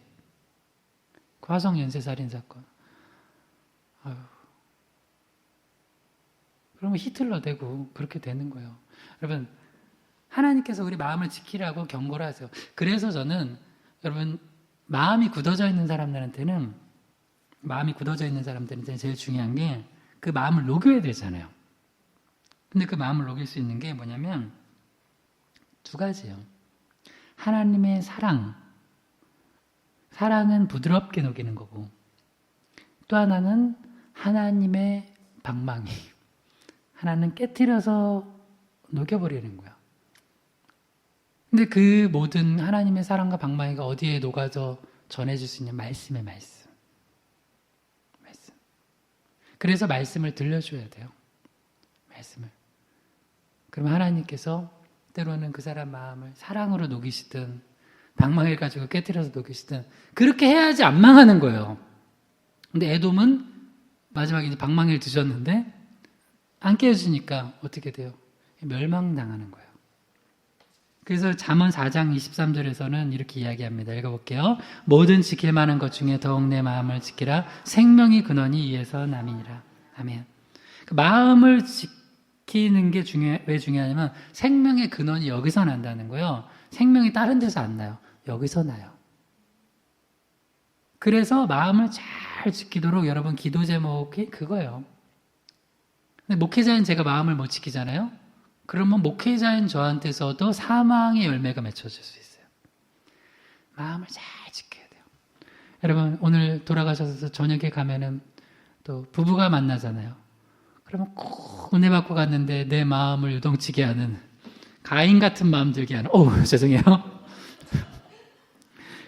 화성 연쇄살인 사건. 아유. 그러면 히틀러 되고 그렇게 되는 거예요. 여러분 하나님께서 우리 마음을 지키라고 경고를 하세요. 그래서 저는 여러분 마음이 굳어져 있는 사람들한테는 제일 중요한 게 그 마음을 녹여야 되잖아요. 근데 그 마음을 녹일 수 있는 게 뭐냐면 두 가지예요. 하나님의 사랑은 부드럽게 녹이는 거고 또 하나는 하나님의 방망이 하나는 깨트려서 녹여버리는 거야. 근데 그 모든 하나님의 사랑과 방망이가 어디에 녹아져 전해질 수 있는 말씀의 말씀. 그래서 말씀을 들려줘야 돼요. 말씀을. 그럼 하나님께서 때로는 그 사람 마음을 사랑으로 녹이시든 방망이를 가지고 깨트려서 녹이시든 그렇게 해야지 안 망하는 거예요. 근데 에돔은 마지막에 이제 방망이를 드셨는데 안 깨어지니까 어떻게 돼요? 멸망당하는 거예요. 그래서 잠언 4장 23절에서는 이렇게 이야기합니다. 읽어볼게요. 모든 지킬 만한 것 중에 더욱 내 마음을 지키라. 생명이 근원이 이에서 남이니라. 아멘. 그 마음을 지키는 게 왜 중요하냐면 생명의 근원이 여기서 난다는 거예요. 생명이 다른 데서 안 나요. 여기서 나요. 그래서 마음을 잘 지키도록 여러분 기도 제목이 그거예요. 근데 목회자인 제가 마음을 못 지키잖아요. 그러면 목회자인 저한테서도 사망의 열매가 맺혀질 수 있어요. 마음을 잘 지켜야 돼요. 여러분 오늘 돌아가셔서 저녁에 가면은 또 부부가 만나잖아요. 그러면 꼭 은혜 받고 갔는데 내 마음을 유동치게 하는 가인 같은 마음 들게 하는 죄송해요.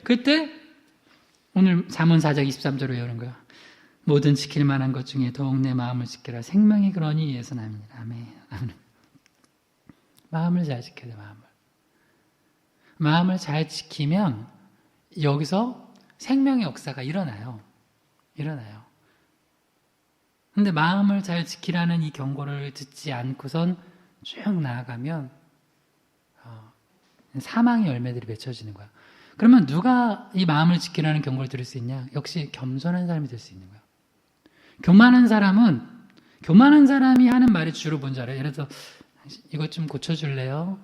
그때 오늘 잠언 4장 23절로 외우는 거야. 모든 지킬 만한 것 중에 더욱 내 마음을 지키라. 생명이 그러니 이에서 남이니라. 아멘. 마음을 잘 지켜야 돼. 마음을 잘 지키면 여기서 생명의 역사가 일어나요. 근데 마음을 잘 지키라는 이 경고를 듣지 않고선 쭉 나아가면 사망의 열매들이 맺혀지는 거야. 그러면 누가 이 마음을 지키라는 경고를 들을 수 있냐? 역시 겸손한 사람이 될 수 있는 거야. 교만한 사람이 하는 말이 주로 뭔지 알아요? 예를 들어서 이것 좀 고쳐줄래요?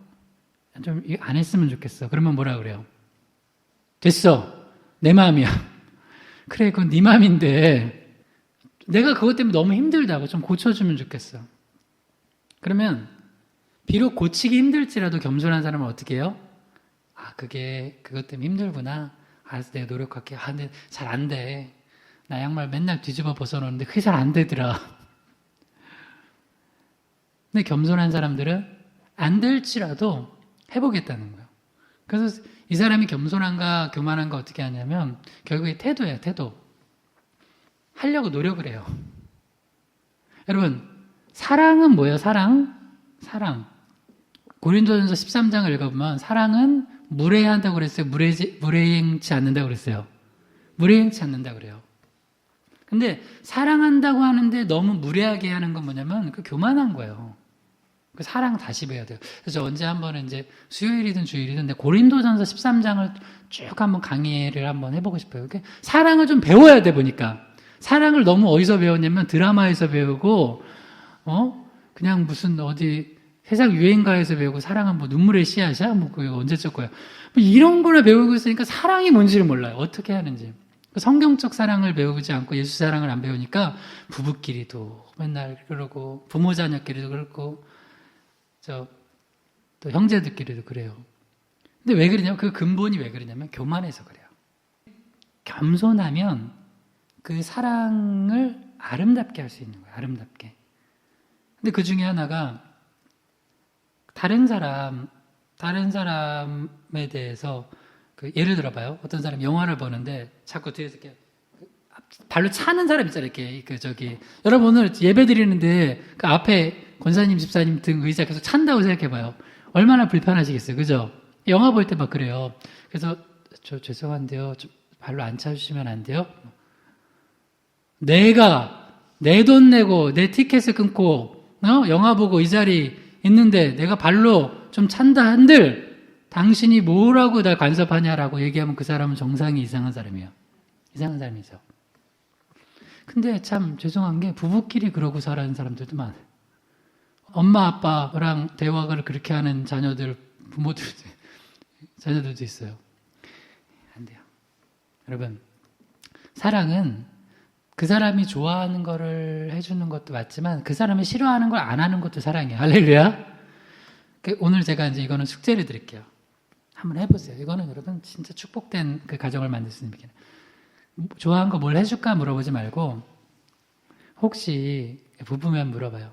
좀 안 했으면 좋겠어. 그러면 뭐라 그래요? 됐어. 내 마음이야. 그래, 그건 네 마음인데 내가 그것 때문에 너무 힘들다고 좀 고쳐주면 좋겠어. 그러면 비록 고치기 힘들지라도 겸손한 사람은 어떻게 해요? 아, 그것 때문에 힘들구나. 알았어, 내가 노력할게. 아, 근데 잘 안 돼. 나 양말 맨날 뒤집어 벗어놓는데 그게 잘 안 되더라. 근데 겸손한 사람들은 안 될지라도 해보겠다는 거예요. 그래서 이 사람이 겸손한가 교만한가 어떻게 하냐면 결국에 태도예요. 태도. 하려고 노력을 해요. 여러분, 사랑은 뭐예요? 사랑. 고린도전서 13장을 읽어보면 사랑은 무례한다고 그랬어요? 무례행치 않는다고 그랬어요? 무례행치 않는다고 그래요. 근데 사랑한다고 하는데 너무 무례하게 하는 건 뭐냐면 그 교만한 거예요. 그 사랑 다시 배워야 돼요. 그래서 언제 한번 이제 수요일이든 주일이든 고린도전서 13장을 쭉 한번 강의를 한번 해보고 싶어요. 사랑을 좀 배워야 돼 보니까. 사랑을 너무 어디서 배웠냐면 드라마에서 배우고, 그냥 무슨 어디 세상 유행가에서 배우고 사랑은 뭐 눈물의 씨앗이야? 뭐 그거 언제적 거야? 뭐 이런 거나 배우고 있으니까 사랑이 뭔지를 몰라요. 어떻게 하는지. 성경적 사랑을 배우지 않고 예수 사랑을 안 배우니까 부부끼리도 맨날 그러고 부모 자녀끼리도 그렇고 또 형제들끼리도 그래요. 근데 왜 그러냐면 그 근본이 왜 그러냐면 교만해서 그래요. 겸손하면 그 사랑을 아름답게 할 수 있는 거예요. 아름답게. 근데 그 중에 하나가 다른 사람에 대해서 예를 들어봐요. 어떤 사람이 영화를 보는데 자꾸 뒤에서 이렇게 발로 차는 사람 있잖아요. 이렇게 여러분 오늘 예배 드리는데 그 앞에 권사님, 집사님 등 의자 계속 찬다고 생각해봐요. 얼마나 불편하시겠어요. 그죠? 영화 볼 때 막 그래요. 그래서 저 죄송한데요. 좀 발로 안 차주시면 안 돼요? 내가 내 돈 내고 내 티켓을 끊고 영화 보고 이 자리 있는데 내가 발로 좀 찬다 한들 당신이 뭐라고 날 간섭하냐라고 얘기하면 그 사람은 정상이 이상한 사람이에요. 이상한 사람이죠. 근데 참 죄송한 게 부부끼리 그러고 살아가는 사람들도 많아요. 엄마 아빠랑 대화를 그렇게 하는 자녀들도 있어요. 안 돼요. 여러분, 사랑은 그 사람이 좋아하는 거를 해주는 것도 맞지만 그 사람이 싫어하는 걸 안 하는 것도 사랑이에요. 할렐루야. 오늘 제가 이제 이거는 숙제를 드릴게요. 한번 해보세요. 이거는 여러분 진짜 축복된 그 가정을 만들 수 있는 비결. 좋아하는 거 뭘 해줄까 물어보지 말고 혹시 부부면 물어봐요.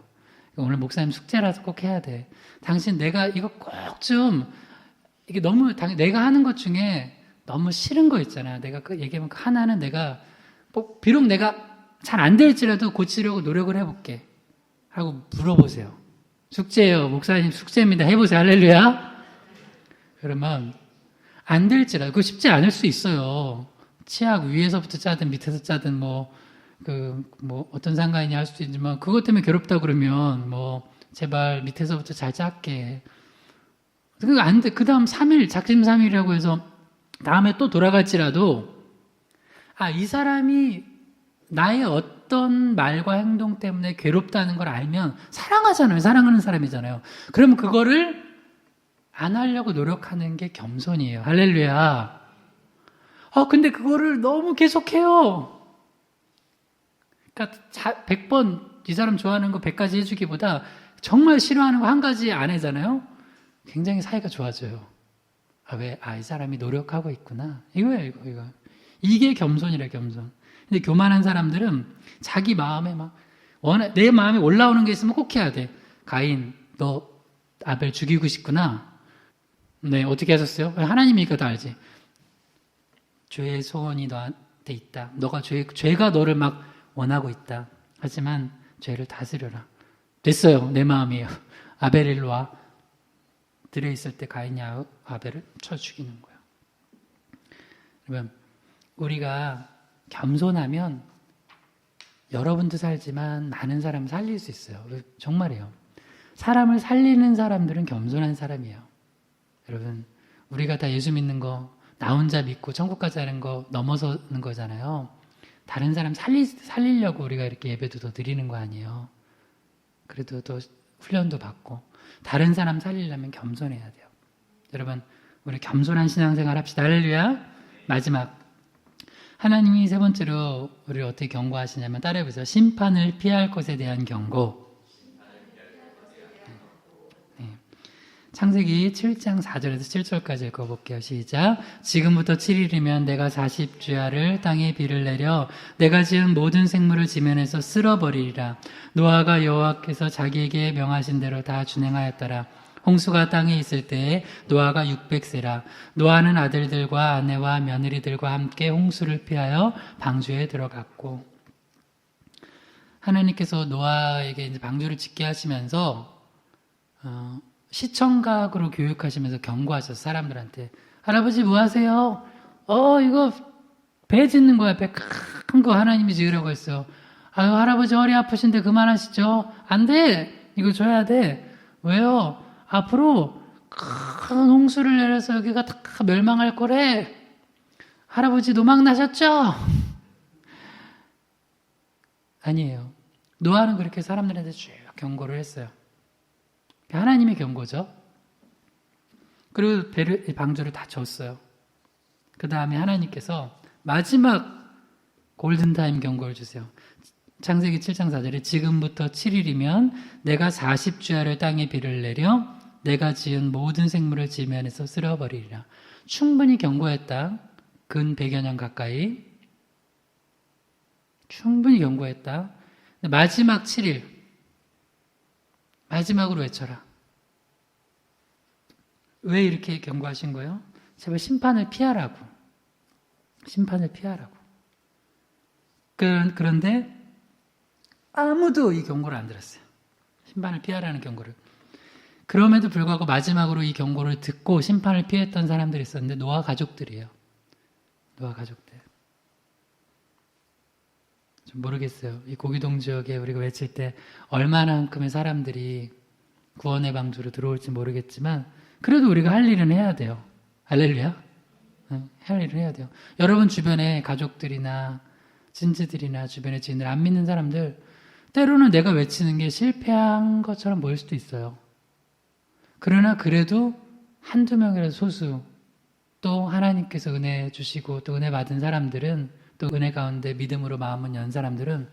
오늘 목사님 숙제라서 꼭 해야 돼. 당신 내가 이거 꼭 좀 이게 너무 내가 하는 것 중에 너무 싫은 거 있잖아. 내가 그 얘기하면 하나는 내가 비록 내가 잘 안 될지라도 고치려고 노력을 해볼게 하고 물어보세요. 숙제예요. 목사님 숙제입니다. 해보세요. 할렐루야. 그러면 안 될지라도 그거 쉽지 않을 수 있어요. 치약 위에서부터 짜든 밑에서 짜든 뭐 어떤 상관이냐 할 수도 있지만 그것 때문에 괴롭다 그러면 제발 밑에서부터 잘 짰게. 그거 안 돼. 그 다음 3일 작심삼일이라고 해서 다음에 또 돌아갈지라도 이 사람이 나의 어떤 말과 행동 때문에 괴롭다는 걸 알면 사랑하잖아요. 사랑하는 사람이잖아요. 그러면 그거를 안 하려고 노력하는 게 겸손이에요. 할렐루야. 근데 그거를 너무 계속해요. 그러니까 100번 이 사람 좋아하는 거 100가지 해주기보다 정말 싫어하는 거 한 가지 안 하잖아요. 굉장히 사이가 좋아져요. 이 사람이 노력하고 있구나. 이거예요, 이거. 이게 겸손이래, 겸손. 근데 교만한 사람들은 자기 마음에 내 마음에 올라오는 게 있으면 꼭 해야 돼. 가인, 너 아벨 죽이고 싶구나. 네, 어떻게 하셨어요? 하나님이니까 다 알지. 죄의 소원이 너한테 있다. 죄가 너를 막 원하고 있다. 하지만 죄를 다스려라. 됐어요. 내 마음이에요. 아벨 일로 와. 들에 있을 때 가인이 아벨을 쳐 죽이는 거예요. 여러분, 우리가 겸손하면 여러분도 살지만 많은 사람 살릴 수 있어요. 정말이에요. 사람을 살리는 사람들은 겸손한 사람이에요. 여러분, 우리가 다 예수 믿는 거, 나 혼자 믿고 천국 가자는 거 넘어서는 거잖아요. 다른 사람 살리려고 우리가 이렇게 예배도 더 드리는 거 아니에요. 그래도 더 훈련도 받고 다른 사람 살리려면 겸손해야 돼요. 여러분, 우리 겸손한 신앙생활 합시다. 할렐루야. 마지막, 하나님이 세 번째로 우리를 어떻게 경고하시냐면 따라해보세요. 심판을 피할 것에 대한 경고. 네. 창세기 7장 4절에서 7절까지 읽어볼게요. 시작. 지금부터 7일이면 내가 40주야를 땅에 비를 내려 내가 지은 모든 생물을 지면에서 쓸어버리리라. 노아가 여호와께서 자기에게 명하신 대로 다 준행하였더라. 홍수가 땅에 있을 때에 노아가 600세라. 노아는 아들들과 아내와 며느리들과 함께 홍수를 피하여 방주에 들어갔고. 하나님께서 노아에게 이제 방주를 짓게 하시면서 시청각으로 교육하시면서 경고하셨어요. 사람들한테. 할아버지 뭐 하세요? 이거 배 짓는 거야. 배 큰 거 하나님이 지으라고 했어요. 아유, 할아버지 허리 아프신데 그만하시죠. 안 돼. 이거 줘야 돼. 왜요? 앞으로 큰 홍수를 내려서 여기가 다 멸망할 거래. 할아버지 노망 나셨죠? 아니에요. 노아는 그렇게 사람들한테 쭉 경고를 했어요. 하나님의 경고죠. 그리고 방주를 다 줬어요. 그 다음에 하나님께서 마지막 골든타임 경고를 주세요. 창세기 7장 4절에 지금부터 7일이면 내가 40주야를 땅에 비를 내려 내가 지은 모든 생물을 지면에서 쓸어버리리라. 충분히 경고했다. 근 100여 년 가까이 충분히 경고했다. 마지막 7일 마지막으로 외쳐라. 왜 이렇게 경고하신 거예요? 제발 심판을 피하라고. 심판을 피하라고. 그런데 아무도 이 경고를 안 들었어요. 심판을 피하라는 경고를. 그럼에도 불구하고 마지막으로 이 경고를 듣고 심판을 피했던 사람들이 있었는데 노아 가족들이에요. 노아 가족들. 좀 모르겠어요. 이 고기동 지역에 우리가 외칠 때 얼마나큼의 사람들이 구원의 방주로 들어올지 모르겠지만 그래도 우리가 할 일은 해야 돼요. 할렐루야. 할 일은 해야 돼요. 여러분 주변에 가족들이나 친지들이나 주변에 지인들 안 믿는 사람들 때로는 내가 외치는 게 실패한 것처럼 보일 수도 있어요. 그러나 그래도 한두 명이라도 소수 또 하나님께서 은혜 주시고 또 은혜 받은 사람들은 또 은혜 가운데 믿음으로 마음을 연 사람들은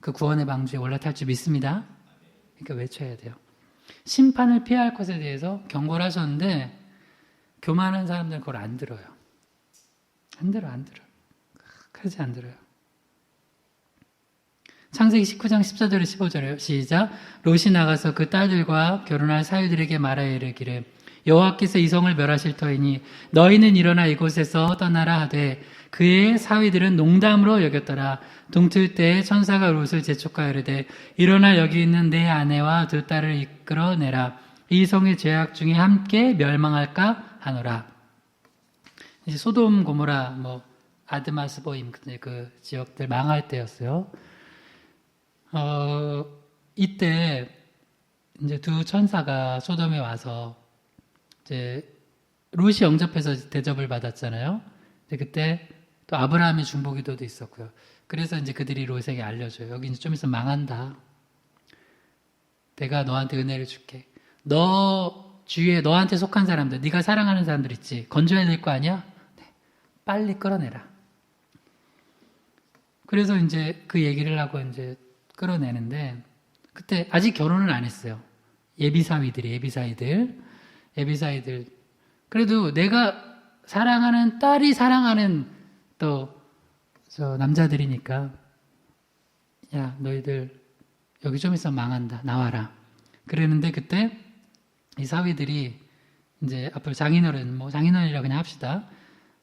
그 구원의 방주에 올라탈 줄 믿습니다. 그러니까 외쳐야 돼요. 심판을 피할 것에 대해서 경고를 하셨는데 교만한 사람들은 그걸 안 들어요. 안 들어. 그러지 안 들어요. 창세기 19장 14절에 15절에 시작. 롯이 나가서 그 딸들과 결혼할 사위들에게 말하여 이르기를 여호와께서 이 성을 멸하실 터이니 너희는 일어나 이곳에서 떠나라 하되 그의 사위들은 농담으로 여겼더라. 동틀 때에 천사가 롯을 재촉하여 이르되 일어나 여기 있는 내 아내와 두 딸을 이끌어내라. 이 성의 죄악 중에 함께 멸망할까 하노라. 이제 소돔 고모라 아드마 스보임 그 지역들 망할 때였어요. 이때 이제 두 천사가 소돔에 와서 이제 롯이 영접해서 대접을 받았잖아요. 근데 그때 또 아브라함의 중보기도도 있었고요. 그래서 이제 그들이 롯에게 알려줘요. 여기 이제 좀 있으면 망한다. 내가 너한테 은혜를 줄게. 너 주위에 너한테 속한 사람들, 네가 사랑하는 사람들 있지. 건져야 될 거 아니야? 네. 빨리 끌어내라. 그래서 이제 그 얘기를 하고 이제 끌어내는데 그때 아직 결혼을 안 했어요. 예비사위들. 그래도 내가 사랑하는 딸이 사랑하는 또 저 남자들이니까 야 너희들 여기 좀 있으면 망한다. 나와라. 그러는데 그때 이 사위들이 이제 앞으로 장인어른이라고 그냥 합시다.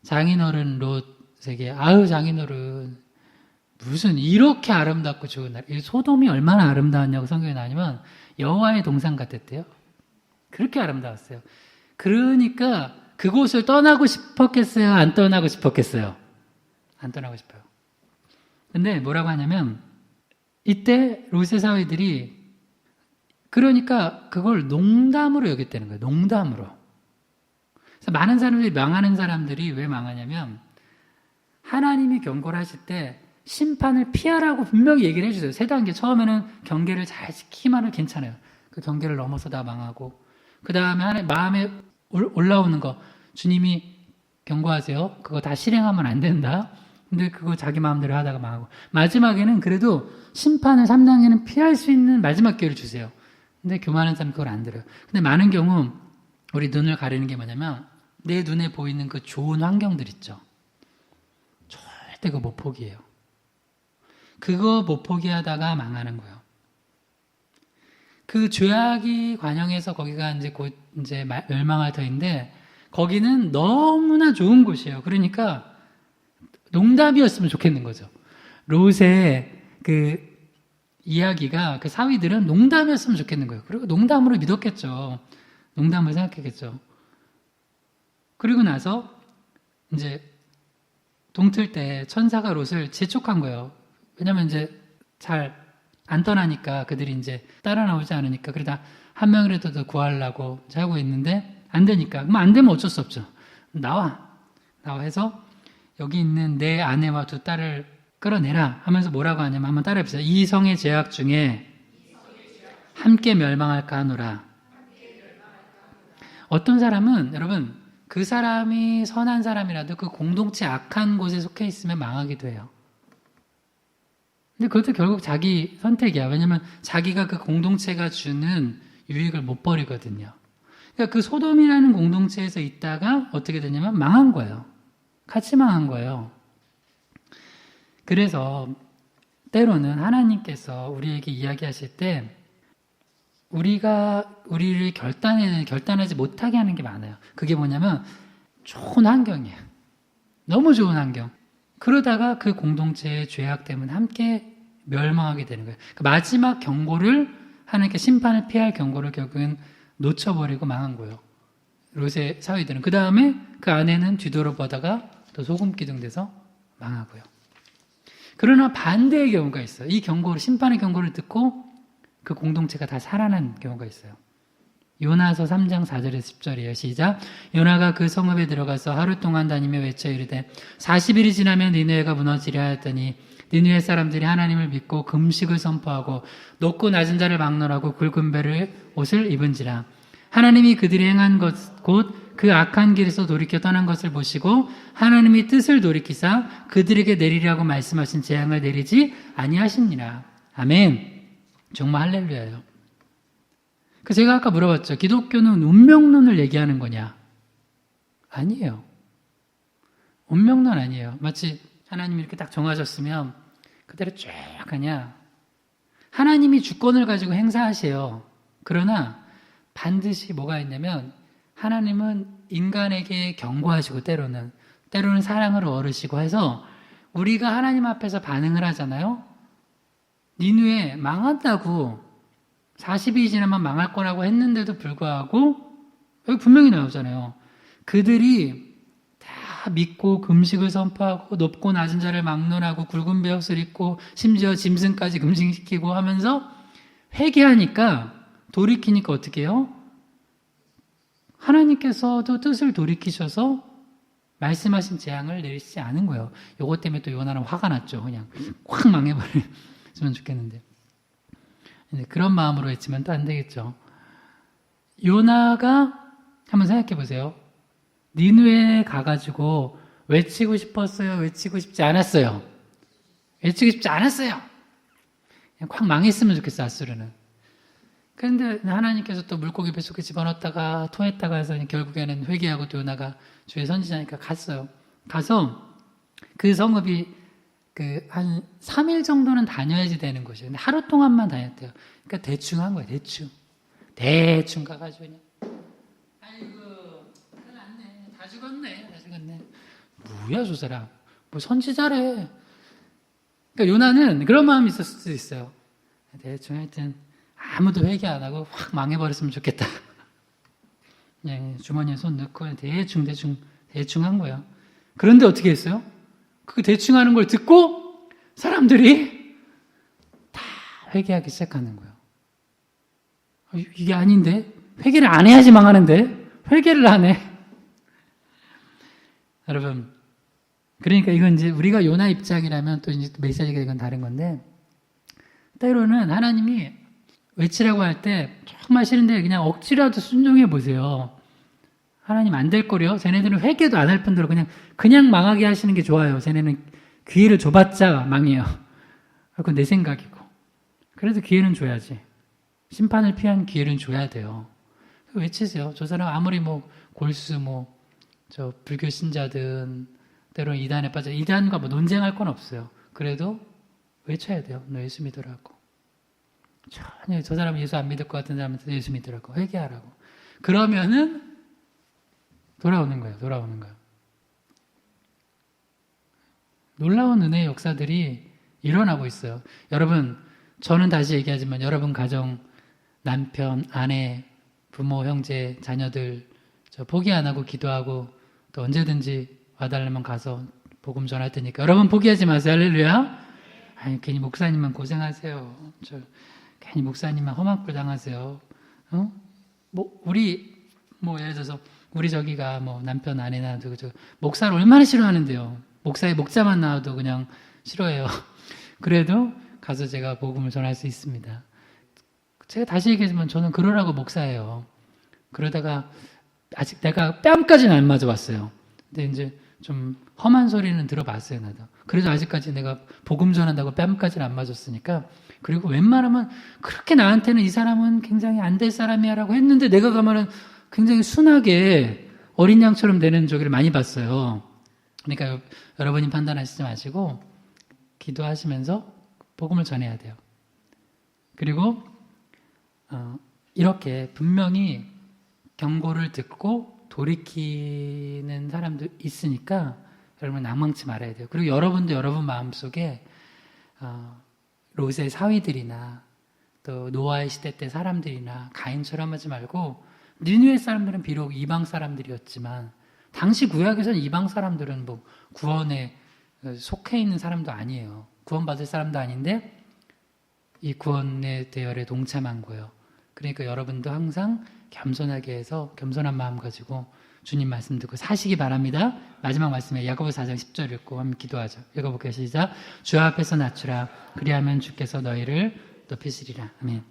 장인어른 롯에게 아유 장인어른 무슨 이렇게 아름답고 좋은 날. 소돔이 얼마나 아름다웠냐고 성경에 나오면 여호와의 동산 같았대요. 그렇게 아름다웠어요. 그러니까 그곳을 떠나고 싶었겠어요? 안 떠나고 싶었겠어요? 안 떠나고 싶어요. 근데 뭐라고 하냐면 이때 롯의 사위들이 그러니까 그걸 농담으로 여겼다는 거예요. 농담으로. 그래서 많은 사람들이 망하는 사람들이 왜 망하냐면 하나님이 경고를 하실 때 심판을 피하라고 분명히 얘기를 해주세요. 세 단계. 처음에는 경계를 잘 지키기만 하면 괜찮아요. 그 경계를 넘어서 다 망하고 그 다음에 마음에 올라오는 거 주님이 경고하세요. 그거 다 실행하면 안 된다. 근데 그거 자기 마음대로 하다가 망하고 마지막에는 그래도 심판을 3단계는 피할 수 있는 마지막 기회를 주세요. 근데 교만한 사람은 그걸 안 들어요. 근데 많은 경우 우리 눈을 가리는 게 뭐냐면 내 눈에 보이는 그 좋은 환경들 있죠. 절대 그거 못 포기해요. 그거 못 포기하다가 망하는 거예요. 그 죄악이 관영해서 거기가 이제 곧 이제 멸망할 터인데 거기는 너무나 좋은 곳이에요. 그러니까 농담이었으면 좋겠는 거죠. 롯의 그 이야기가 그 사위들은 농담이었으면 좋겠는 거예요. 그리고 농담으로 믿었겠죠. 농담을 생각했겠죠. 그리고 나서 이제 동틀 때 천사가 롯을 재촉한 거예요. 왜냐면 이제 잘 안 떠나니까 그들이 이제 따라 나오지 않으니까 그러다 한 명이라도 더 구하려고 하고 있는데 안 되니까 그럼 안 되면 어쩔 수 없죠. 나와 해서 여기 있는 내 아내와 두 딸을 끌어내라 하면서 뭐라고 하냐면 한번 따라해보세요. 이 성의 죄악 중에 함께 멸망할까 하노라. 어떤 사람은 여러분 그 사람이 선한 사람이라도 그 공동체 악한 곳에 속해 있으면 망하기도 해요. 근데 그것도 결국 자기 선택이야. 왜냐면 자기가 그 공동체가 주는 유익을 못 버리거든요. 그러니까 그 소돔이라는 공동체에서 있다가 어떻게 되냐면 망한 거예요. 같이 망한 거예요. 그래서 때로는 하나님께서 우리에게 이야기하실 때 우리를 결단하지 못하게 하는 게 많아요. 그게 뭐냐면 좋은 환경이에요. 너무 좋은 환경. 그러다가 그 공동체의 죄악 때문에 함께 멸망하게 되는 거예요. 그 마지막 경고를 하나님께 심판을 피할 경고를 결국은 놓쳐버리고 망한 거예요. 롯의 사위들은. 그 다음에 그 아내는 뒤돌아보다가 또 소금기둥 돼서 망하고요. 그러나 반대의 경우가 있어요. 이 경고를, 심판의 경고를 듣고 그 공동체가 다 살아난 경우가 있어요. 요나서 3장 4절에서 10절이에요. 시작. 요나가 그 성읍에 들어가서 하루 동안 다니며 외쳐 이르되 40일이 지나면 니느웨가 무너지려 하였더니 니느웨 사람들이 하나님을 믿고 금식을 선포하고 높고 낮은 자를 막론하고 굵은 옷을 입은지라. 하나님이 그들이 행한 것 곧 그 악한 길에서 돌이켜 떠난 것을 보시고 하나님이 뜻을 돌이키사 그들에게 내리라고 말씀하신 재앙을 내리지 아니하십니라. 아멘. 정말 할렐루야예요. 그 제가 아까 물어봤죠. 기독교는 운명론을 얘기하는 거냐? 아니에요. 운명론 아니에요. 마치 하나님이 이렇게 딱 정하셨으면 그대로 쭉 가냐? 하나님이 주권을 가지고 행사하세요. 그러나 반드시 뭐가 있냐면 하나님은 인간에게 경고하시고 때로는 사랑을 어르시고 해서 우리가 하나님 앞에서 반응을 하잖아요. 니느웨 망한다고 40일이 지나면 망할 거라고 했는데도 불구하고 여기 분명히 나오잖아요. 그들이 다 믿고 금식을 선포하고 높고 낮은 자를 막론하고 굵은 베옷을 입고 심지어 짐승까지 금식시키고 하면서 회개하니까 돌이키니까 어떻게 해요? 하나님께서도 뜻을 돌이키셔서 말씀하신 재앙을 내리시지 않은 거예요. 요것 때문에 또 요나는 화가 났죠. 그냥 확 망해버렸으면 좋겠는데. 그런 마음으로 했지만 또 안 되겠죠. 요나가 한번 생각해 보세요. 니느웨에 가가지고 외치고 싶었어요? 외치고 싶지 않았어요? 외치고 싶지 않았어요. 그냥 확 망했으면 좋겠어, 아수르는. 그런데 하나님께서 또 물고기 뱃속에 집어넣었다가 토했다가 해서 결국에는 회개하고 또 요나가 주의 선지자니까 갔어요. 가서 그 성읍이 한 3일 정도는 다녀야지 되는 곳이에요. 근데 하루 동안만 다녔대요. 그러니까 대충 한 거예요, 대충 가가지고 그냥. 아이고, 큰일 났네. 다 죽었네. 뭐야, 저 사람. 뭐 선지자래. 그러니까 요나는 그런 마음이 있을 수도 있어요. 대충 하여튼 아무도 회개 안 하고 확 망해버렸으면 좋겠다. 그냥 주머니에 손 넣고 그냥 대충 한 거예요. 그런데 어떻게 했어요? 그 대충 하는 걸 듣고 사람들이 다 회개하기 시작하는 거예요. 이게 아닌데? 회개를 안 해야지 망하는데? 회개를 안 해. 여러분, 그러니까 이건 이제 우리가 요나 입장이라면 또 이제 메시지가 이건 다른 건데, 때로는 하나님이 외치라고 할 때 정말 싫은데 그냥 억지라도 순종해 보세요. 하나님 안 될 거려. 쟤네들은 회개도 안 할 뿐더러 그냥 망하게 하시는 게 좋아요. 쟤네는 기회를 줘봤자 망해요. 그건 내 생각이고. 그래도 기회는 줘야지. 심판을 피한 기회는 줘야 돼요. 외치세요. 저 사람 아무리 뭐 골수 저 불교 신자든 때로는 이단에 빠져 이단과 뭐 논쟁할 건 없어요. 그래도 외쳐야 돼요. 너 예수 믿으라고. 전혀 저 사람 예수 안 믿을 것 같은 사람한테 예수 믿으라고 회개하라고. 그러면은 돌아오는 거예요. 놀라운 은혜의 역사들이 일어나고 있어요. 여러분, 저는 다시 얘기하지만 여러분 가정, 남편, 아내, 부모, 형제, 자녀들 저 포기 안 하고 기도하고 또 언제든지 와달라면 가서 복음 전할 테니까 여러분 포기하지 마세요. 할렐루야. 아니, 괜히 목사님만 고생하세요. 괜히 목사님만 험한 꼴 당하세요. 예를 들어서 우리 저기가 남편 아내나 목사를 얼마나 싫어하는데요. 목사의 목자만 나와도 그냥 싫어해요. 그래도 가서 제가 복음을 전할 수 있습니다. 제가 다시 얘기하지만 저는 그러라고 목사예요. 그러다가 아직 내가 뺨까지는 안 맞아봤어요. 근데 이제 좀 험한 소리는 들어봤어요, 나도. 그래도 아직까지 내가 복음 전한다고 뺨까지는 안 맞았으니까. 그리고 웬만하면 그렇게 나한테는 이 사람은 굉장히 안 될 사람이야 라고 했는데 내가 가면은 굉장히 순하게 어린 양처럼 되는 저기를 많이 봤어요. 그러니까 여러분이 판단하시지 마시고 기도하시면서 복음을 전해야 돼요. 그리고 이렇게 분명히 경고를 듣고 돌이키는 사람도 있으니까 여러분 낭망치 말아야 돼요. 그리고 여러분도 여러분 마음속에 롯의 사위들이나 또 노아의 시대 때 사람들이나 가인처럼 하지 말고 니느웨 사람들은 비록 이방 사람들이었지만 당시 구약에서는 이방 사람들은 구원에 속해 있는 사람도 아니에요. 구원받을 사람도 아닌데 이 구원의 대열에 동참한 거예요. 그러니까 여러분도 항상 겸손하게 해서 겸손한 마음 가지고 주님 말씀 듣고 사시기 바랍니다. 마지막 말씀에 야고보 4장 10절 읽고 한번 기도하죠. 읽어볼게요. 시작. 주 앞에서 낮추라. 그리하면 주께서 너희를 높이시리라. 아멘.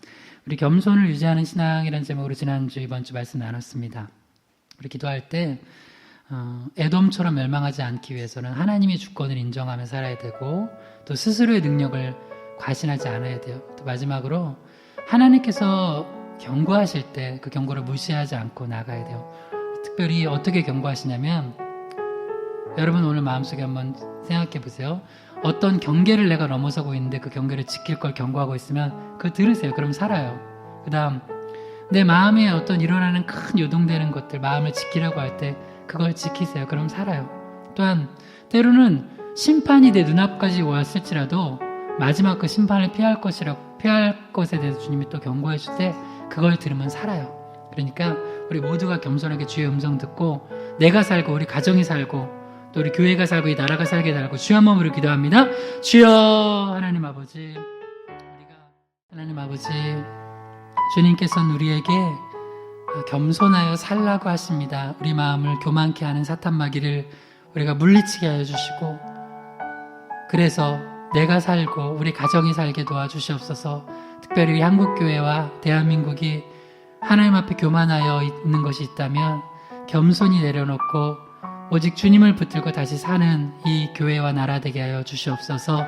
우리 겸손을 유지하는 신앙이라는 제목으로 지난주 이번 주 말씀 나눴습니다. 우리 기도할 때 에돔처럼 멸망하지 않기 위해서는 하나님의 주권을 인정하며 살아야 되고 또 스스로의 능력을 과신하지 않아야 돼요. 또 마지막으로 하나님께서 경고하실 때 그 경고를 무시하지 않고 나가야 돼요. 특별히 어떻게 경고하시냐면 여러분 오늘 마음속에 한번 생각해 보세요. 어떤 경계를 내가 넘어서고 있는데 그 경계를 지킬 걸 경고하고 있으면 그거 들으세요. 그럼 살아요. 그 다음 내 마음에 어떤 일어나는 큰 요동되는 것들 마음을 지키려고 할 때 그걸 지키세요. 그럼 살아요. 또한 때로는 심판이 내 눈앞까지 왔을지라도 마지막 그 심판을 피할 것에 대해서 주님이 또 경고해 줄 때 그걸 들으면 살아요. 그러니까 우리 모두가 겸손하게 주의 음성 듣고 내가 살고 우리 가정이 살고 또 우리 교회가 살고 이 나라가 살게 달고 주여 한 몸으로 기도합니다. 주여 하나님 아버지, 주님께서는 우리에게 겸손하여 살라고 하십니다. 우리 마음을 교만케 하는 사탄마귀를 우리가 물리치게 하여 주시고 그래서 내가 살고 우리 가정이 살게 도와주시옵소서. 특별히 우리 한국교회와 대한민국이 하나님 앞에 교만하여 있는 것이 있다면 겸손히 내려놓고 오직 주님을 붙들고 다시 사는 이 교회와 나라 되게 하여 주시옵소서.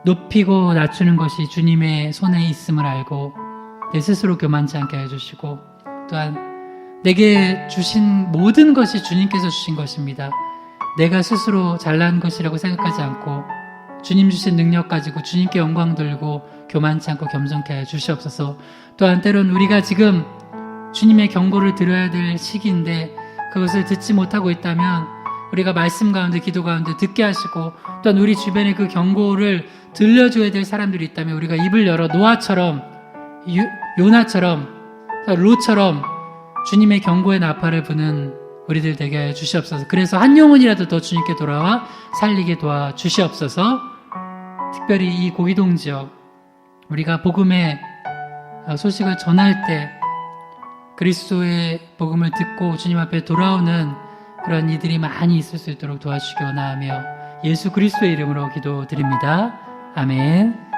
높이고 낮추는 것이 주님의 손에 있음을 알고 내 스스로 교만치 않게 해주시고 또한 내게 주신 모든 것이 주님께서 주신 것입니다. 내가 스스로 잘난 것이라고 생각하지 않고 주님 주신 능력 가지고 주님께 영광 돌고 교만치 않고 겸손케 하여 주시옵소서. 또한 때론 우리가 지금 주님의 경고를 들어야 될 시기인데 그것을 듣지 못하고 있다면 우리가 말씀 가운데 기도 가운데 듣게 하시고 또한 우리 주변에 그 경고를 들려줘야 될 사람들이 있다면 우리가 입을 열어 노아처럼 요나처럼 롯처럼 주님의 경고의 나팔을 부는 우리들 되게 하여 주시옵소서. 그래서 한 영혼이라도 더 주님께 돌아와 살리게 도와 주시옵소서. 특별히 이 고기동 지역 우리가 복음의 소식을 전할 때 그리스도의 복음을 듣고 주님 앞에 돌아오는 그런 이들이 많이 있을 수 있도록 도와주시기 원하며 예수 그리스도의 이름으로 기도드립니다. 아멘.